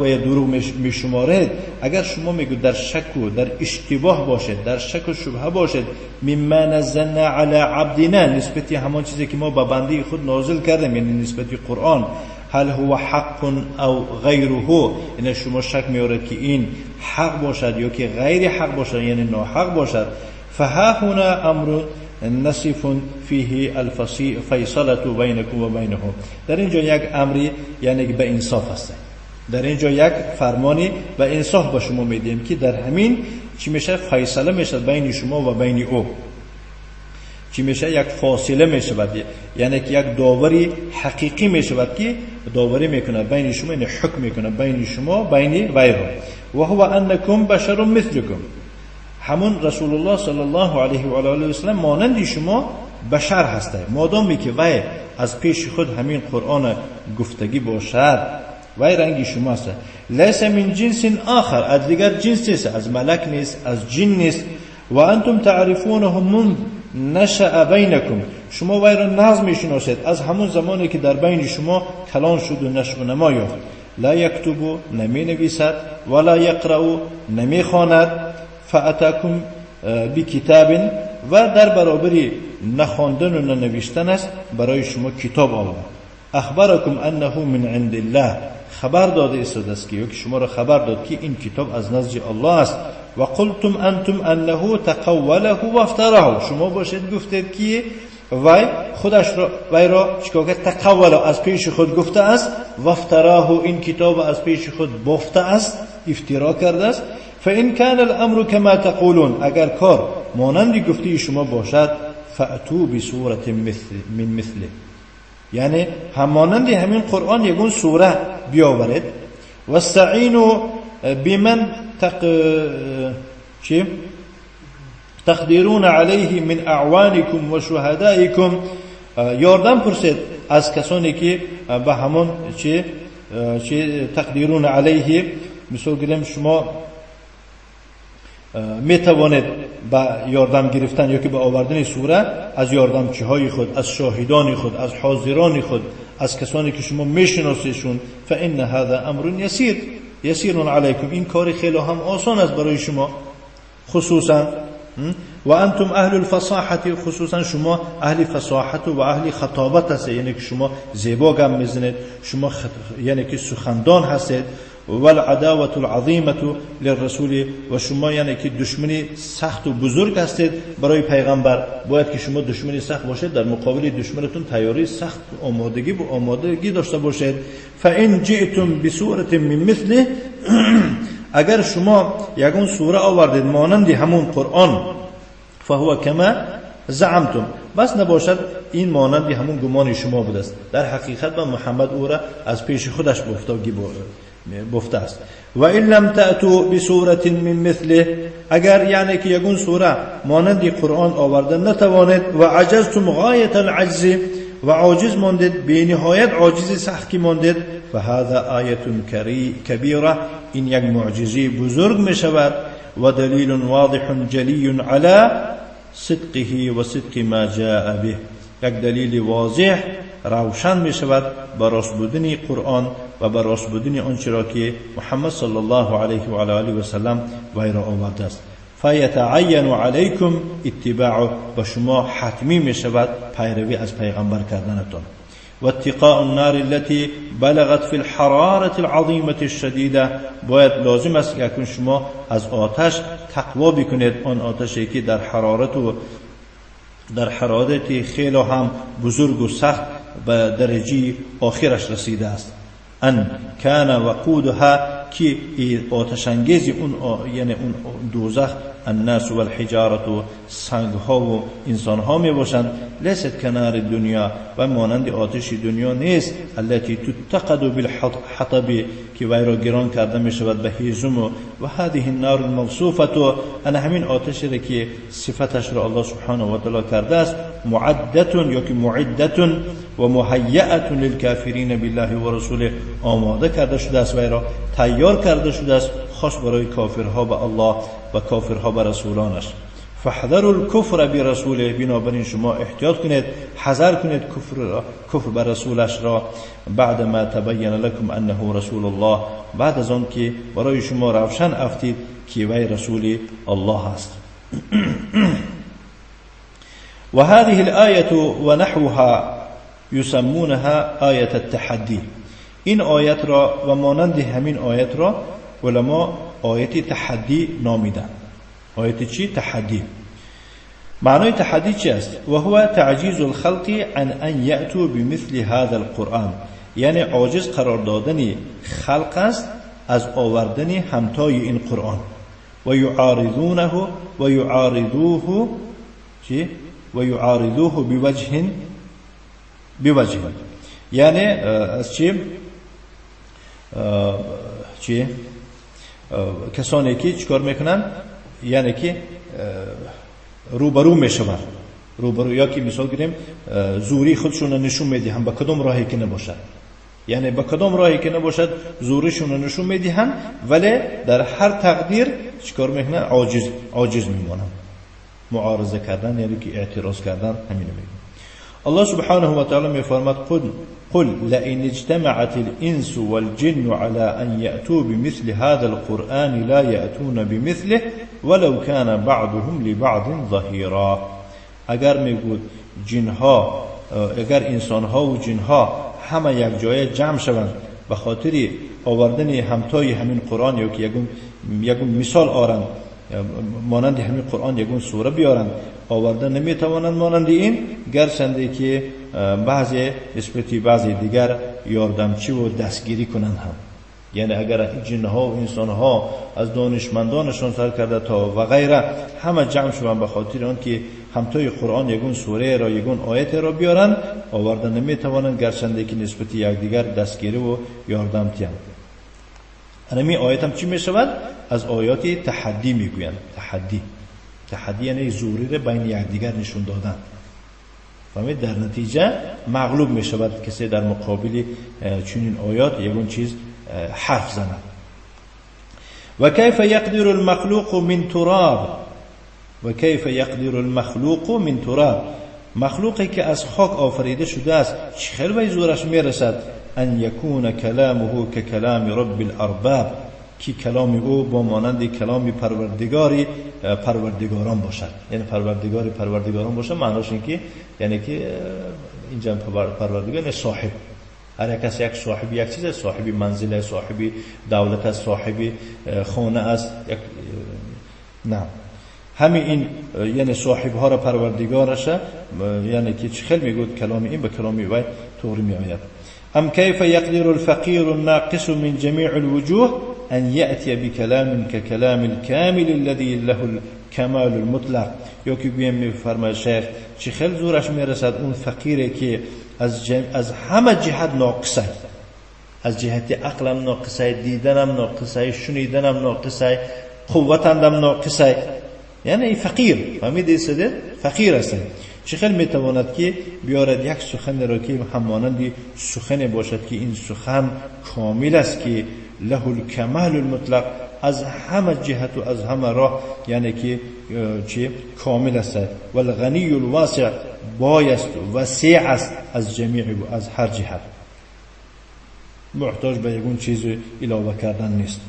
و یا دروغ میشمارید، اگر شما میگو در شک و در اشتباه باشد، در شک و شبهه باشد، مما نزلنا علی عبدنا، نسبتی همان چیزی که ما به بنده خود نازل کردیم، یعنی نسبتی قرآن، هل هو حق او غیره، این شما شک میارید که این حق باشد یا که غیر حق باشد، یعنی ناحق باشد، فها هنا امر نصف فيه الفیصله بینکم و بینهم. در اینجا یک امری یعنی به انصاف است، در اینجا یک فرمانی و انصاف به شما میدیم که در همین چی میشه فیصله میشه بین شما و بین او، چی میشه یک فاصله میشه، یعنی که یک داوری حقیقی میشه که داوری میکنه بین شما، یعنی حکم میکنه بین شما بین وی و هو انکم بشر مثلکم. همون رسول الله صلی الله علیه و آله و سلم مانند شما بشر هسته، مادامی که وی از پیش خود همین قرآن گفتگی باشد، وی رنگی شما است. لیس من جنس آخر، از دیگر جنس نیست، از ملک نیست، از جن نیست. و انتم تعرفونه من نشأ بینکم، شما وی را نظم میشناسید از همون زمانی که در بین شما کلان شد و نشأ و نما یافت. لا یکتب، نمی نویسد، ولا یقرأ، نمی خواند، فاتاکم بکتاب، و در برابری نخواندن و ننوشتن است برای شما کتاب آورد. اخبرکم انه من عند الله، خبر داده است که شما را خبر داد که این کتاب از نزد الله است. و قلتم انتم انه تقوله و افتراه، شما باشید گفتید که وی خودش را وی را چیکار کرد؟ تقوله، از پیش خود گفته است، و افتراه، این کتاب از پیش خود بافته است، افترا کرده است. فان کان الامر کما تقولون، اگر کار مانند گفته شما باشد، فاتو بسوره من مثله، یعنی همانند همین قرآن یگون سوره بیاورید. و استعینوا بمن تقدرون علیه من اعوانکم و شهدائکم، یاردم پرسید از کسانی که به همون چه تقدرون علیه، مثال گیریم شما میتوانید با یاردم گرفتن یا که با آوردن سوره از یاردمچی های خود، از شاهدان خود، از حاضران خود، از کسانی که شما میشناسیشون، فان هذا امر یسیر علیکم، این کار خیلی هم آسان است برای شما. خصوصا و انتم اهل الفصاحه، خصوصا شما اهل فصاحت و اهل خطابت هستید، یعنی که شما زیبا گم میزنید، شما یعنی که سخندان هستید. والعداوه العظیمه للرسول، و شما یعنی که دشمنی سخت و بزرگ هستید برای پیغمبر، باید که شما دشمنی سخت باشید، در مقابل دشمنتون تیاری سخت آمادگی داشته باشید. فان جئتم بسوره من مثله، اگر شما یگون سوره آوردید مانند همون قرآن، فهو کما زعمتم، بس نباشد این مانند همون گمان شما بوده است، در حقیقت با محمد او را از پیش خودش بفته است. و ان لم تأتوا بسوره من مثله، اگر یعنی که یگون سوره مانند قرآن آوردن نتوانید، و عجزتم غایت العجز، و عاجز ماندید به نهایت عاجز سخت ماندید، فهذا آیه کبیره، این یک معجزه بزرگ می شود، و دلیل واضح جلی علی صدقه و صدق ما جاء به، یک دلیل واضح روشن می شود بر راست بودن قرآن و بر راست بودن آنچه را که محمد صلی الله علیه و آله و سلم وی را آورده است. فیتعین علیکم اتباعه، و شما حتمی می شود پیروی از پیغمبر کردنتان. و اتقاء النار التي بلغت في الحراره العظیمه الشدیده، باید لازم است که شما از آتش تقوا بکنید، آن آتشی که در حرارت خیلی هم بزرگ و سخت به درجه آخرش رسیده است. ان کان وقودها کی آتش انگیزی اون یعنی اون دوزخ الناس والحجاره و سنگ ها و انسان ها می باشند لیست کنار دنیا و مانند آتش دنیا نیست التي تتقد بالحطب که وی را گران کرده می شود به هیزم و هذه النار الموصوفه ان همین آتش را که صفتش را الله سبحانه و تعالی کرده است معدت یا که معدت و مهیئه للکافرین بالله و رسوله آماده کرده شده است وی را تیار کرده شده است خاص برای کافرها به الله و کافرها به رسولانش فاحذروا الكفر برسوله بنابراین شما احتیاط کنید حذر کنید کفر بر رسولش را بعد ما تبین لكم انه رسول الله بعد از آن که برای شما روشن افتید که وی رسول الله است و هذه الآیه و نحوها یسمونها آیه التحدی این آیت را و مانند همین آیت را علما آیت تحدی نامیدند آیت چی؟ تحدی. معنای تحدی چی است؟ و هو تعجیز الخلق عن ان یأتوا بمثل هذا القرآن یعنی عاجز قرار دادن خلق است از آوردن همتای این قرآن و یعارضونه و یعارضوه چی؟ و یعارضوه بوجه یعنی از چی؟ کسانی که چیکار میکنن یعنی که روبرو میشوند روبرو یا که مثال گیریم زوری خودشون نشون میدهن با کدام راهی که نباشد یعنی با کدام راهی که نباشد زوریشون نشون میدهن ولی در هر تقدیر چیکار میکنن عاجز میمونن معارضه کردن یعنی که اعتراض کردن همین میگن الله سبحانه و تعالی میفرماد قل لئن اجتمعت الانس والجن على ان يأتوا بمثل هذا القرآن لا يأتون بمثله ولو كان بعضهم لبعض ظهيرا اگر میگوید جنها اگر انسانها و جنها همه یک جای جمع شوند به خاطر آوردن همتای همین قرآن یا که یگون مثال آورند مانند همین قرآن یگون سوره بیارند آوردن نمیتوانند مانند این گرچنده که بعضی نسبتی بعضی دیگر یاردمچی و دستگیری کنند هم یعنی اگر جنها و انسانها از دانشمندانشون سر کرده تا و غیره همه جمع شوند به خاطر آن که همتای قرآن یگون سوره را یگون آیت را بیارند آوردن نمیتوانند گرچنده که نسبتی یکدیگر دستگیری و یاردمتی هم همین آیت هم چی می شود؟ از آیات تحدی میگویند تحدی یعنی زوری را بین یکدیگر نشون دادن فهمید در نتیجه مغلوب می شود کسی در مقابل چنین آیات یگون چیز حرف زند و کیف یقدر المخلوق من تراب و کیف یقدر المخلوق من تراب مخلوقی که از خاک آفریده شده است چخیل وی زورش میرسد ان یکون کلامه که کلام رب الارباب که کلام او با مانند کلام پروردگاران باشد یعنی پروردگاران باشد معناش این که یعنی که اینجا پروردگار صاحب هر کسی یک صاحب یک چیز است صاحب منزل است صاحب دولت است صاحب خانه است نه همین این یعنی صاحب ها را پروردگارشه یعنی که چه خیل میگوید کلام این به کلام وی طوری می آید ام کیف یقدر الفقیر الناقص من جمیع الوجوه ان یأتی بکلام ككلام الكامل الذي له الكمال المطلق یا که بیم میفرماید شیخ چه خیل زورش میرسد اون فقیره که از همه جهت ناقصه از جهت عقلم ناقصه دیدنم ناقصه شنیدنم ناقصه قوتم ناقصه یعنی فقیر فهمیدید سده فقیر است چه خیلی میتواند که بیارد یک سخن را که همانند سخن باشد که این سخن کامل است که له الکمال المطلق از همه جهت و از همه راه یعنی که چه کامل است والغنی الواسع بایست وسیع است از جمیع و از هر جهت محتاج به یگون چیز علاوه کردن نیست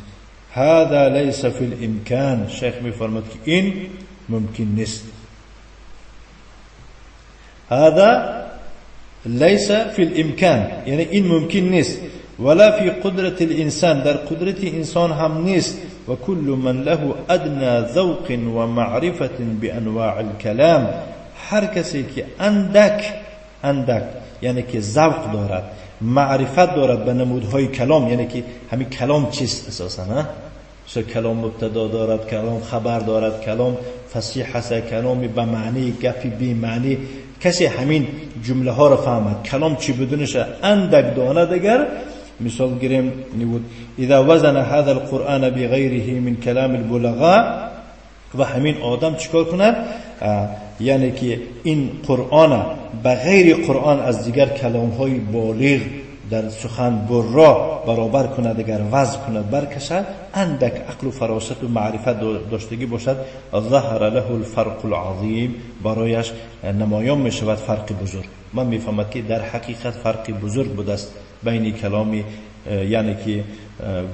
هذا ليس في الامکان شیخ میفرماد که این ممکن نیست هذا ليس في الامکان یعنی این ممکن نیست ولا في قدرة الانسان در قدرت انسان هم نیست و كل من له ادنى ذوق و معرفة بانواع الكلام هر کسی که اندک اندک یعنی که ذوق دارد، معرفت دارد به نمودهای کلام، یعنی که همین کلام چیست اساسا، کلام مبتدا دارد، کلام خبر دارد، کلام فصیح است، کلام به معنی، گپی بی معنی. کسی همین جمله ها رو فهمد کلام چی بدونش اندک دانه دیگر. مثال گیریم نبود اذا وزن هذا القرآن بغیره من کلام البلغاء، و همین آدم چیکار کند؟ یعنی که این قرآن به غیر قرآن از دیگر کلام های بالغ در سخن برا برابر کند، اگر وزن کند برکشد، اندک عقل و فراست و معرفت داشتگی باشد، ظهر له الفرق العظیم، برایش نمایان می شود فرق بزرگ. من میفهمم که در حقیقت فرق بزرگ بوده است بین کلامی یعنی که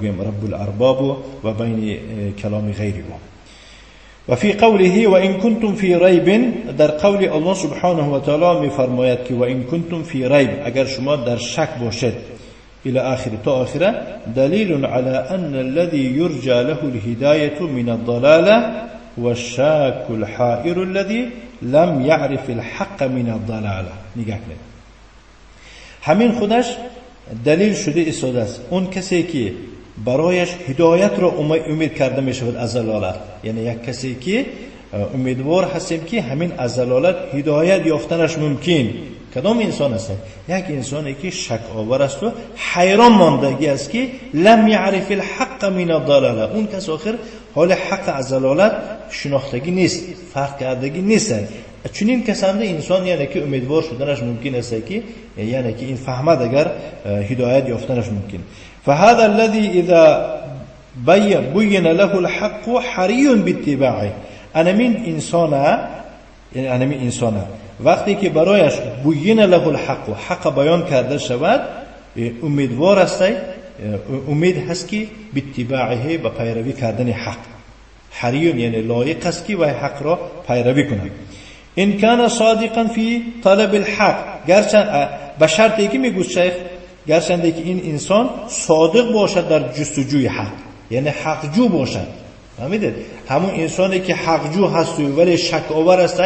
گویم رب الارباب و بین کلام غیری او. و فی قوله و ان کنتم فی ریب، در قول الله سبحانه و تعالی می فرماید که و ان کنتم فی ریب، اگر شما در شک باشید، الى آخر تا آخره، دلیل علی ان الذي یرجى له الهدایه من الضلاله والشاك الحائر الذي لم يعرف الحق من الضلاله. نگاه کنید، همین خودش دلیل شده ایستاده است. اون کسی که برایش هدایت را امید کرده می شود از ضلالت، یعنی یک کسی که امیدوار هستیم که همین از ضلالت هدایت یافتنش ممکن. کدام انسان است؟ یک انسانی که شک آور است و حیران ماندگی است که لم یعرف الحق من الضلاله، اون کس آخر حال حق از ضلالت شناختگی نیست، فرق کردگی نیست. چون این کسانده انسان یعنی که امیدوار شدنش ممکن است که یعنی که این فهمد اگر هدایت یافتنش ممکن. فهذا الذي اذا بين له الحق حري باتباعه، انمین انسان وقتی که برایش بین له الحق، حق بیان کرده شود، امیدوار است، امید هست که باتباعه، به پیروی کردن حق. حریون یعنی لایق است که و حق را پیروی کند. ان کان صادقا فی طلب الحق، گرچه به شرطی که میگوید شیخ، گرچه که این انسان صادق باشد در جستجوی حق، یعنی حق جو باشد. فهمیدید؟ همون انسانی که حق جو هست ولی شک آور است،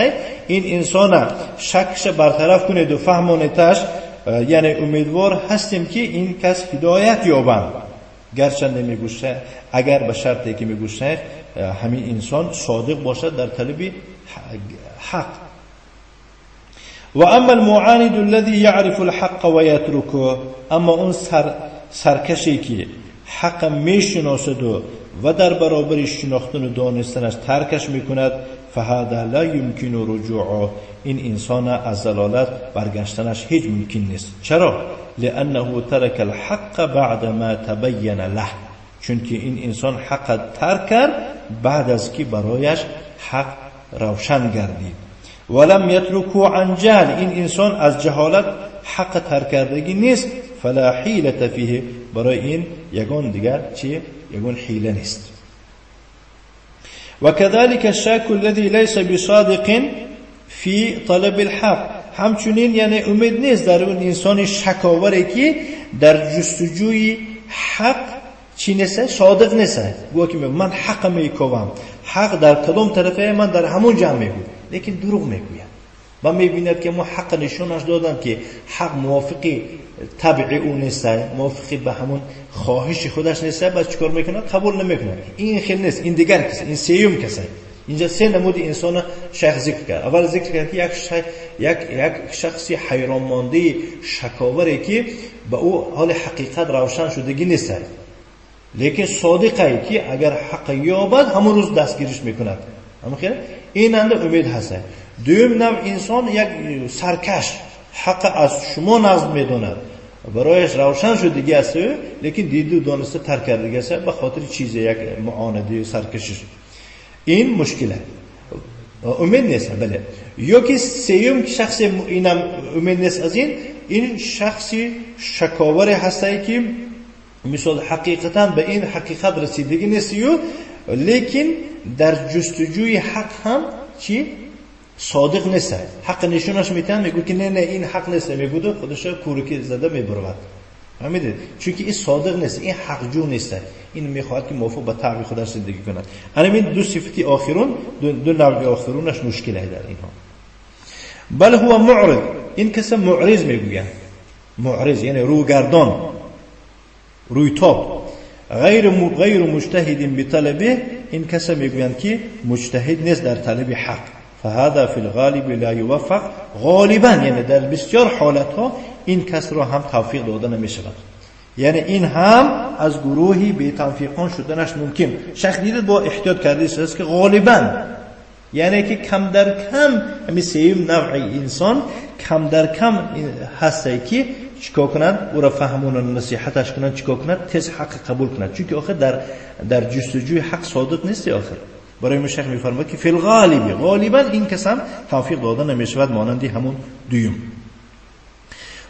این انسان شکش برطرف کنید و فهمانیدش، یعنی امیدوار هستیم که این کس هدایت یابند. گرچه میگوشه اگر به شرطی که میگوشه همین انسان صادق باشد در طلب حق. و اما المعاند الذي يعرف الحق و يتركه، اما اون سرکشی که حق میشناسد و در برابر شناختن و دانستنش ترکش میکند، فهذا لا يمكن رجوعه، این انسان از ضلالت برگشتنش هیچ ممکن نیست. چرا؟ لانه ترك الحق بعد ما تبين له، چون که این انسان حق ترک کرد بعد از که برایش حق روشن گردید. ولم يتركه عن جهل، این انسان از جهالت حق ترک کردگی نیست. فلا حیلة فیه، برای این یگان دیگر چی؟ یگان حیله نیست. و كذلك الشاك الذي ليس بصادق في طلب الحق، همچنین یعنی امید نیست در اون انسان شکاوری که در جستجوی حق چی نیست؟ صادق نیست. گویا که من حق میکوام، حق در کدام طرفه، من در همون جا میگویم، لیکن دروغ میگویم. من میبینم که ما حق نشونش دادن که حق موافقی طبع او نیست، موافقی به همون خواهش خودش نیست، بس چیکار میکنه؟ قبول نمیکنه. این خیلی نیست، این دیگر کسی، این سیوم کسی. اینجا سه نمود انسان شیخ ذکر کرد. اول ذکر کرد که یک شخصی حیران مانده شکاوری که به او حال حقیقت روشن شدگی نیست، لیکن صادقه که اگر حق یابد همون روز دستگیرش میکند. اما خیلی این اند امید هست. دوم نوع انسان یک سرکش، حق از شما نظم میدوند، برایش روشن شدگی است، لیکن دیدو دانسته ترک کردگی است به خاطر چیز یک معانده سرکشش. این مشکله، امید نیست. بله، یا که سیوم شخص اینم امید نیست از این شخصی شکاوری هسته که مثال حقیقتا به این حقیقت رسیدگی نیست، لیکن در جستجوی حق هم چی؟ صادق نیست. حق نشونش میتن، میگو که نه این حق نیست، میگو خودش کورکی زده میبرود. فهمیدید؟ چون که این صادق نیست، این حق جو نیست، این میخواد که موافق به طبع خودش زندگی کند. همین دو صفتی آخرون، دو نوع آخرونش مشکل است در اینها. بل هو معرض، این کس معرض میگویند. معرض یعنی روگردان، رویتاب. غیر مجتهد بطلبه، این کس میگویند که مجتهد نیست در طلب حق. فهذا فی الغالب لا یوفق، غالبا یعنی در بسیار حالت ها این کس را هم توفیق داده نمی شود. یعنی این هم از گروهی بی توفیقان شدنش ممکن. شخص دیدید با احتیاط کرده است که غالبا یعنی که کم در کم مثل نوع انسان کم در کم هسته که چیکار کند او را فهمونن، نصیحتش کنند، چیکار کند تز حق قبول کند. چون که آخر در جستجوی حق صادق نیستی. آخر برای مشایخ میفرماید که فی الغالب، غالبا این کس هم توفیق داده نمیشود مانندی همون دوم.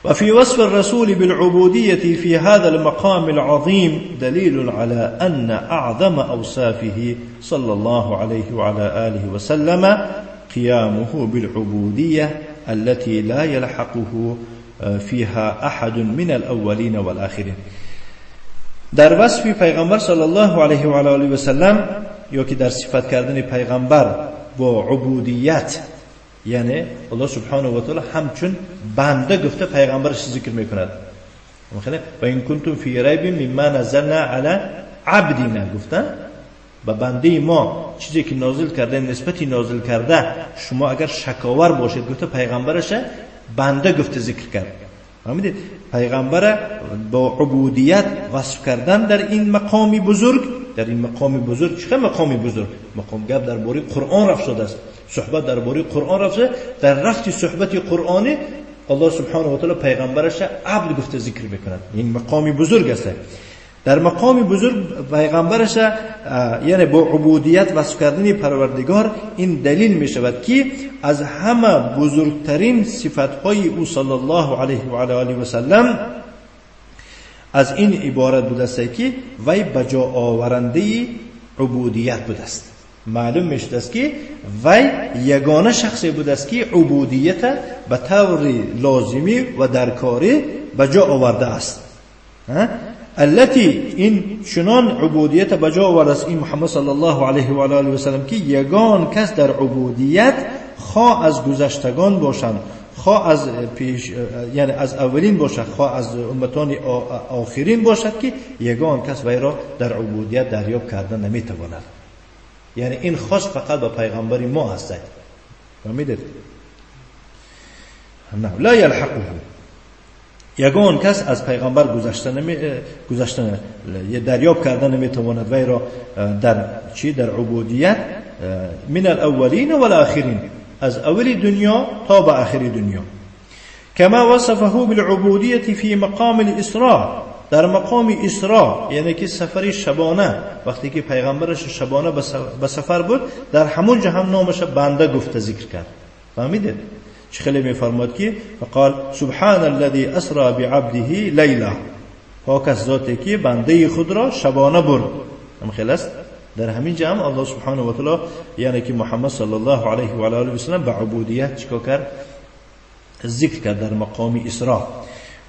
وفي وصف الرسول بالعبودية في هذا المقام العظيم دليل على أن أعظم أوصافه صلى الله عليه وعلى آله وسلم قيامه بالعبودية التي لا يلحقه فيها أحد من الأولين والآخرين. در وصف پیغمبر صلی الله علیه و آله و سلم یا که در صفت کردن پیغمبر با عبودیت، یعنی الله سبحانه و تعالی همچون بنده گفته پیغمبرش ذکر میکند. و این کنتم فی ریب مما نزلنا علی عبدنا، گفتن به بنده ما چیزی که نازل کرده، نسبتی نازل کرده، شما اگر شکاور باشید، گفته پیغمبرش بنده گفته ذکر کرد. فهمیدید؟ پیغمبر با عبودیت وصف کردن در این مقامی بزرگ، در این مقامی بزرگ. چه مقامی بزرگ؟ مقام گپ درباره قرآن رفت شده است، صحبت درباره قرآن رفت. در رفت صحبت قرآنی الله سبحانه و تعالی پیغمبرش عبد گفته ذکر میکند. این مقامی بزرگ است. در مقامی بزرگ پیغمبرش یعنی با عبودیت وصف کردن پروردگار این دلیل می شود که از همه بزرگترین صفتهای او صلی الله علیه و آله و سلم از این عبارت بوده است که وی بجا آورنده عبودیت بوده است. معلوم می شده است که وی یگانه شخصی بوده است که عبودیت به طور لازمی و درکاری بجا آورده است. التي این چنان عبودیت بجا آورده است این محمد صلی الله علیه و آله و سلم که یگان کس در عبودیت خواه از گذشتگان باشند، خواه از پیش یعنی از اولین باشد، خواه از امتان آخرین باشد که یگان کس وی را در عبودیت دریافت کردن نمیتواند. یعنی این خاص فقط به پیغمبر ما هست. فهمیدید؟ لا یلحقه، یگان کس از پیغمبر گذشتن دریافت کردن نمیتواند وی را در عبودیت من الاولین و الاخرین، از اول دنیا تا به آخر دنیا. کما وصفه بالعبودیت فی مقام الاسراء، در مقام اسراء یعنی که سفر شبانه، وقتی که پیغمبرش شبانه به سفر بود، در همون جا هم نامش بنده گفته ذکر کرد. فهمیدید؟ خیلی میفرماد که فقال سبحان الذي اسرا بعبده لیلا، پاک از ذاتی که بنده خود را شبانه برد. هم خلاص در همین جا هم الله سبحانه و تعالی یعنی که محمد صلی الله علیه و آله و سلم به عبودیت چیکار کرد؟ ذکر کرد در مقام اسراء.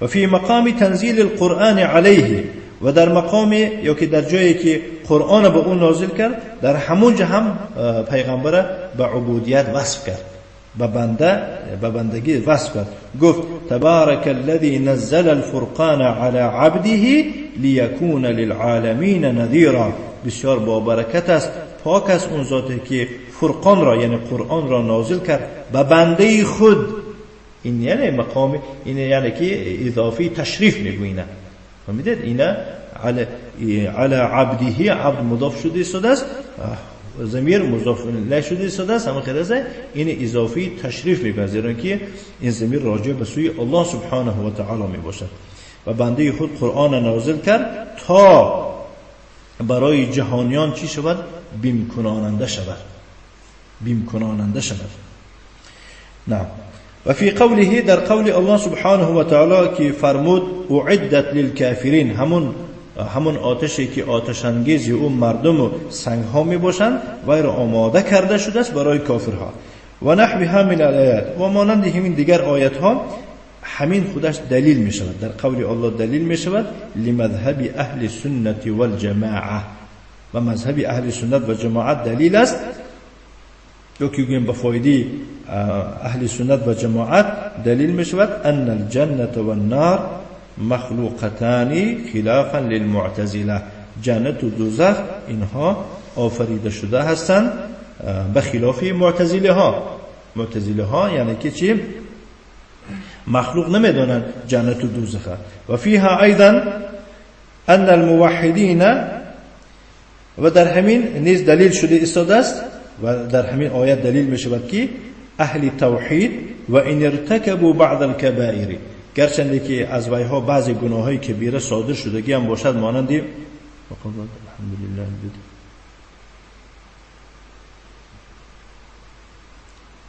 و فی مقام تنزیل القرآن علیه، و در مقام یا که در جایی که قرآن به اون نازل کرد، در همون جا هم پیغمبر به عبودیت وصف کرد، به بندگی وصف کرد. گفت تبارک الذی نزل الفرقان علی عبده لیکون للعالمین نذیرا، بسیار با برکت است، پاک است اون ذاتی که فرقان را یعنی قرآن را نازل کرد به بنده خود. این یعنی مقام، این یعنی که اضافی تشریف میگوینه. فهمیدید؟ اینا علی عبده، عبد مضاف شده است، ضمیر مضاف الیه شده است، اما خلاصه این اضافی تشریف میکنه، زیرا که این ضمیر راجع به سوی الله سبحانه و تعالی می باشد. و بنده خود قرآن نازل کرد تا برای جهانیان چی شود؟ بیم کناننده شود. نعم. و فی قوله، در قول الله سبحانه و تعالی که فرمود اعدت للکافرین، همون آتشی که آتش انگیزی اون مردم و سنگ ها می باشند وی را آماده کرده شده است برای کافرها. و نحوها من الآیات، و مانند همین دیگر آیات ها همین خودش دلیل می شود. در قول الله دلیل می شود لمذهب اهل سنت والجماعه، و مذهب اهل سنت و جماعت دلیل است. یا که گویم به فایده اهل سنت و جماعت دلیل میشود ان الجنة والنار مخلوقتان خلافا للمعتزله. جنت و دوزخ اینها آفریده شده هستند به خلاف معتزله ها. معتزله ها یعنی که چی؟ مخلوق نمیدونن جنت و دوزخ. و فيها ايضا ان الموحدین، و در همین نیز دلیل شده ایستاده است و در همین آیت دلیل میشود که اهل توحید و ان ارتكبوا بعض الكبائر، گرچه که از ویها بعضی گناههای کبیره صادر شدگی هم باشد، مانند الحمدلله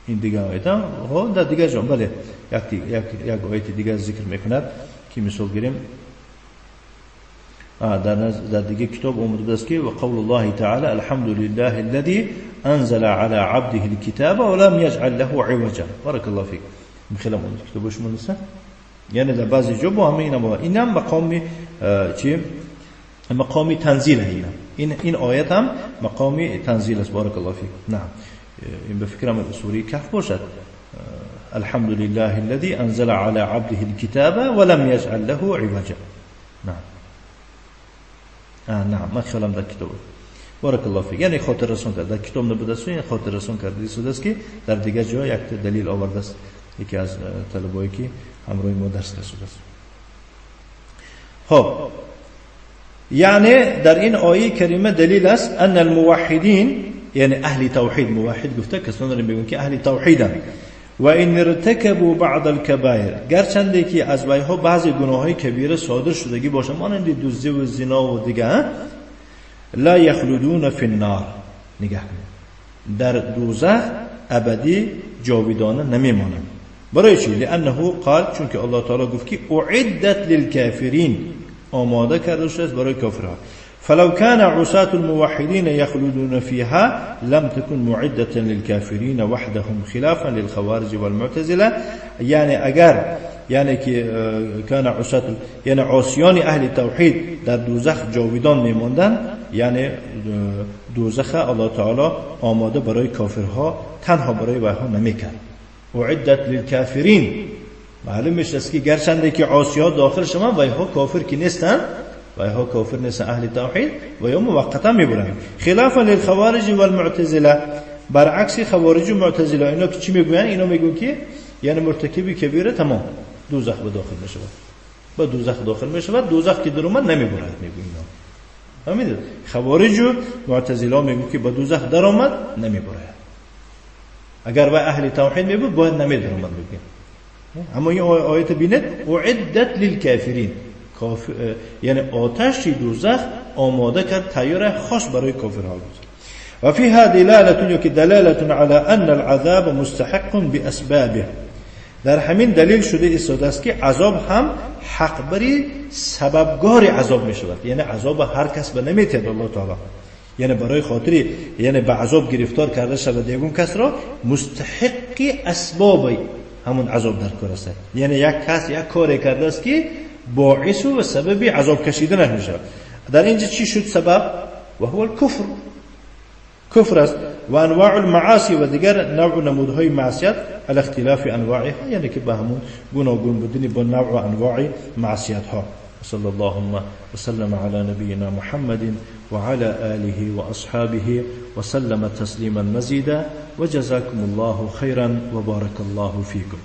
این دیگه آیت ها در دیگه جان بله یک آیت دیگه ذکر میکند که مثال گیریم در دیگه کتاب اومده است که و قول الله تعالی الحمد لله الذي انزل على عبده الكتاب ولم يجعل له عوجا. بارك الله فيك. میخوام اون کتابش منسه یعنی در بعضی جا با همه اینا مقام چی؟ مقام تنزیل این آیت هم مقام تنزیل است. بارك الله فيك. نعم این به فکرم سوره کهف باشد. الحمد لله الذي انزل على عبده الكتاب ولم يجعل له عوجا. نعم نعم من خیالم در کتاب. بارك الله فيك. یعنی خاطر رسون کرد در کتاب نبوده است، این خاطر رسون کرده شده است که در دیگه جا یک دلیل آورده است، یکی از طلبایی که همراه ما درس کرده است. خب یعنی در این آیه کریمه دلیل است ان الموحدین یعنی اهل توحید، موحد گفته کسانی رو میگن که اهل توحیدند، و ان ارتكبوا بعض الكبائر، گرچه که از ویها بعضی گناههای کبیره صادر شدگی باشه مانند دزدی و زنا و دیگه، لا یخلدون فی النار، نگاه در دوزخ ابدی جاودانه نمیمانند. برای چی؟ لانه قال، چون که الله تعالی گفت که اعدت للکافرین، آماده کرده شده است برای کافرها. فلو كان عصاة الموحدين يخلدون فيها لم تكن معدة للكافرين وحدهم خلافا للخوارج والمعتزلة. يعني اگر یعنی که کان عصاة یعنی عاصیان اهل توحید در دوزخ جاودان میموندن، یعنی دوزخ الله تعالی آماده برای کافرها تنها برای وها نمیکرد. اعدت للكافرين معلوم میشه که گرچه که عاصیان داخل شما وها کافر کی نیستن، و ها کافر نیست اهل توحید و یا موقتا میبرن. خلافا للخوارج والمعتزله، برعکس خوارج و معتزله اینا که چی میگن؟ اینا میگن که یعنی مرتکبی کبیره تمام دوزخ به داخل میشه، با دوزخ داخل میشه و دوزخ که در اومد نمیبرد. میگن اینا فهمیدید؟ خوارج و معتزله میگن که با دوزخ در اومد نمیبرد، اگر با اهل توحید میبود باید نمیدر اومد بگن. اما این آیت بینید اعدت للکافرین، یعنی آتش دوزخ آماده کرد تیار خاص برای کافرها بود. و فيها دلاله که دلاله على ان العذاب مستحق باسبابه، در همین دلیل شده ایستاده است که عذاب هم حق بری سببگار عذاب می شود. یعنی عذاب هر کس به نمیتد الله تعالی، یعنی برای خاطری یعنی به عذاب گرفتار کرده شود یگون کس را مستحق اسبابی همون عذاب در کار است. یعنی یک کس یک کاری کرده است که باعث و سبب عذاب کشیدن میشه. در اینجا چی شد سبب؟ و هو الكفر، کفر است. و انواع المعاصی و دیگر نوع نمودهای معصیت علی اختلاف انواعها، یعنی که به همون گوناگون بودن با نوع و انواع معصیت ها. صلی الله وسلم علی نبینا محمد وعلى آله وأصحابه وسلم تسليما مزيدا وجزاكم الله خيرا وبارك الله فيكم.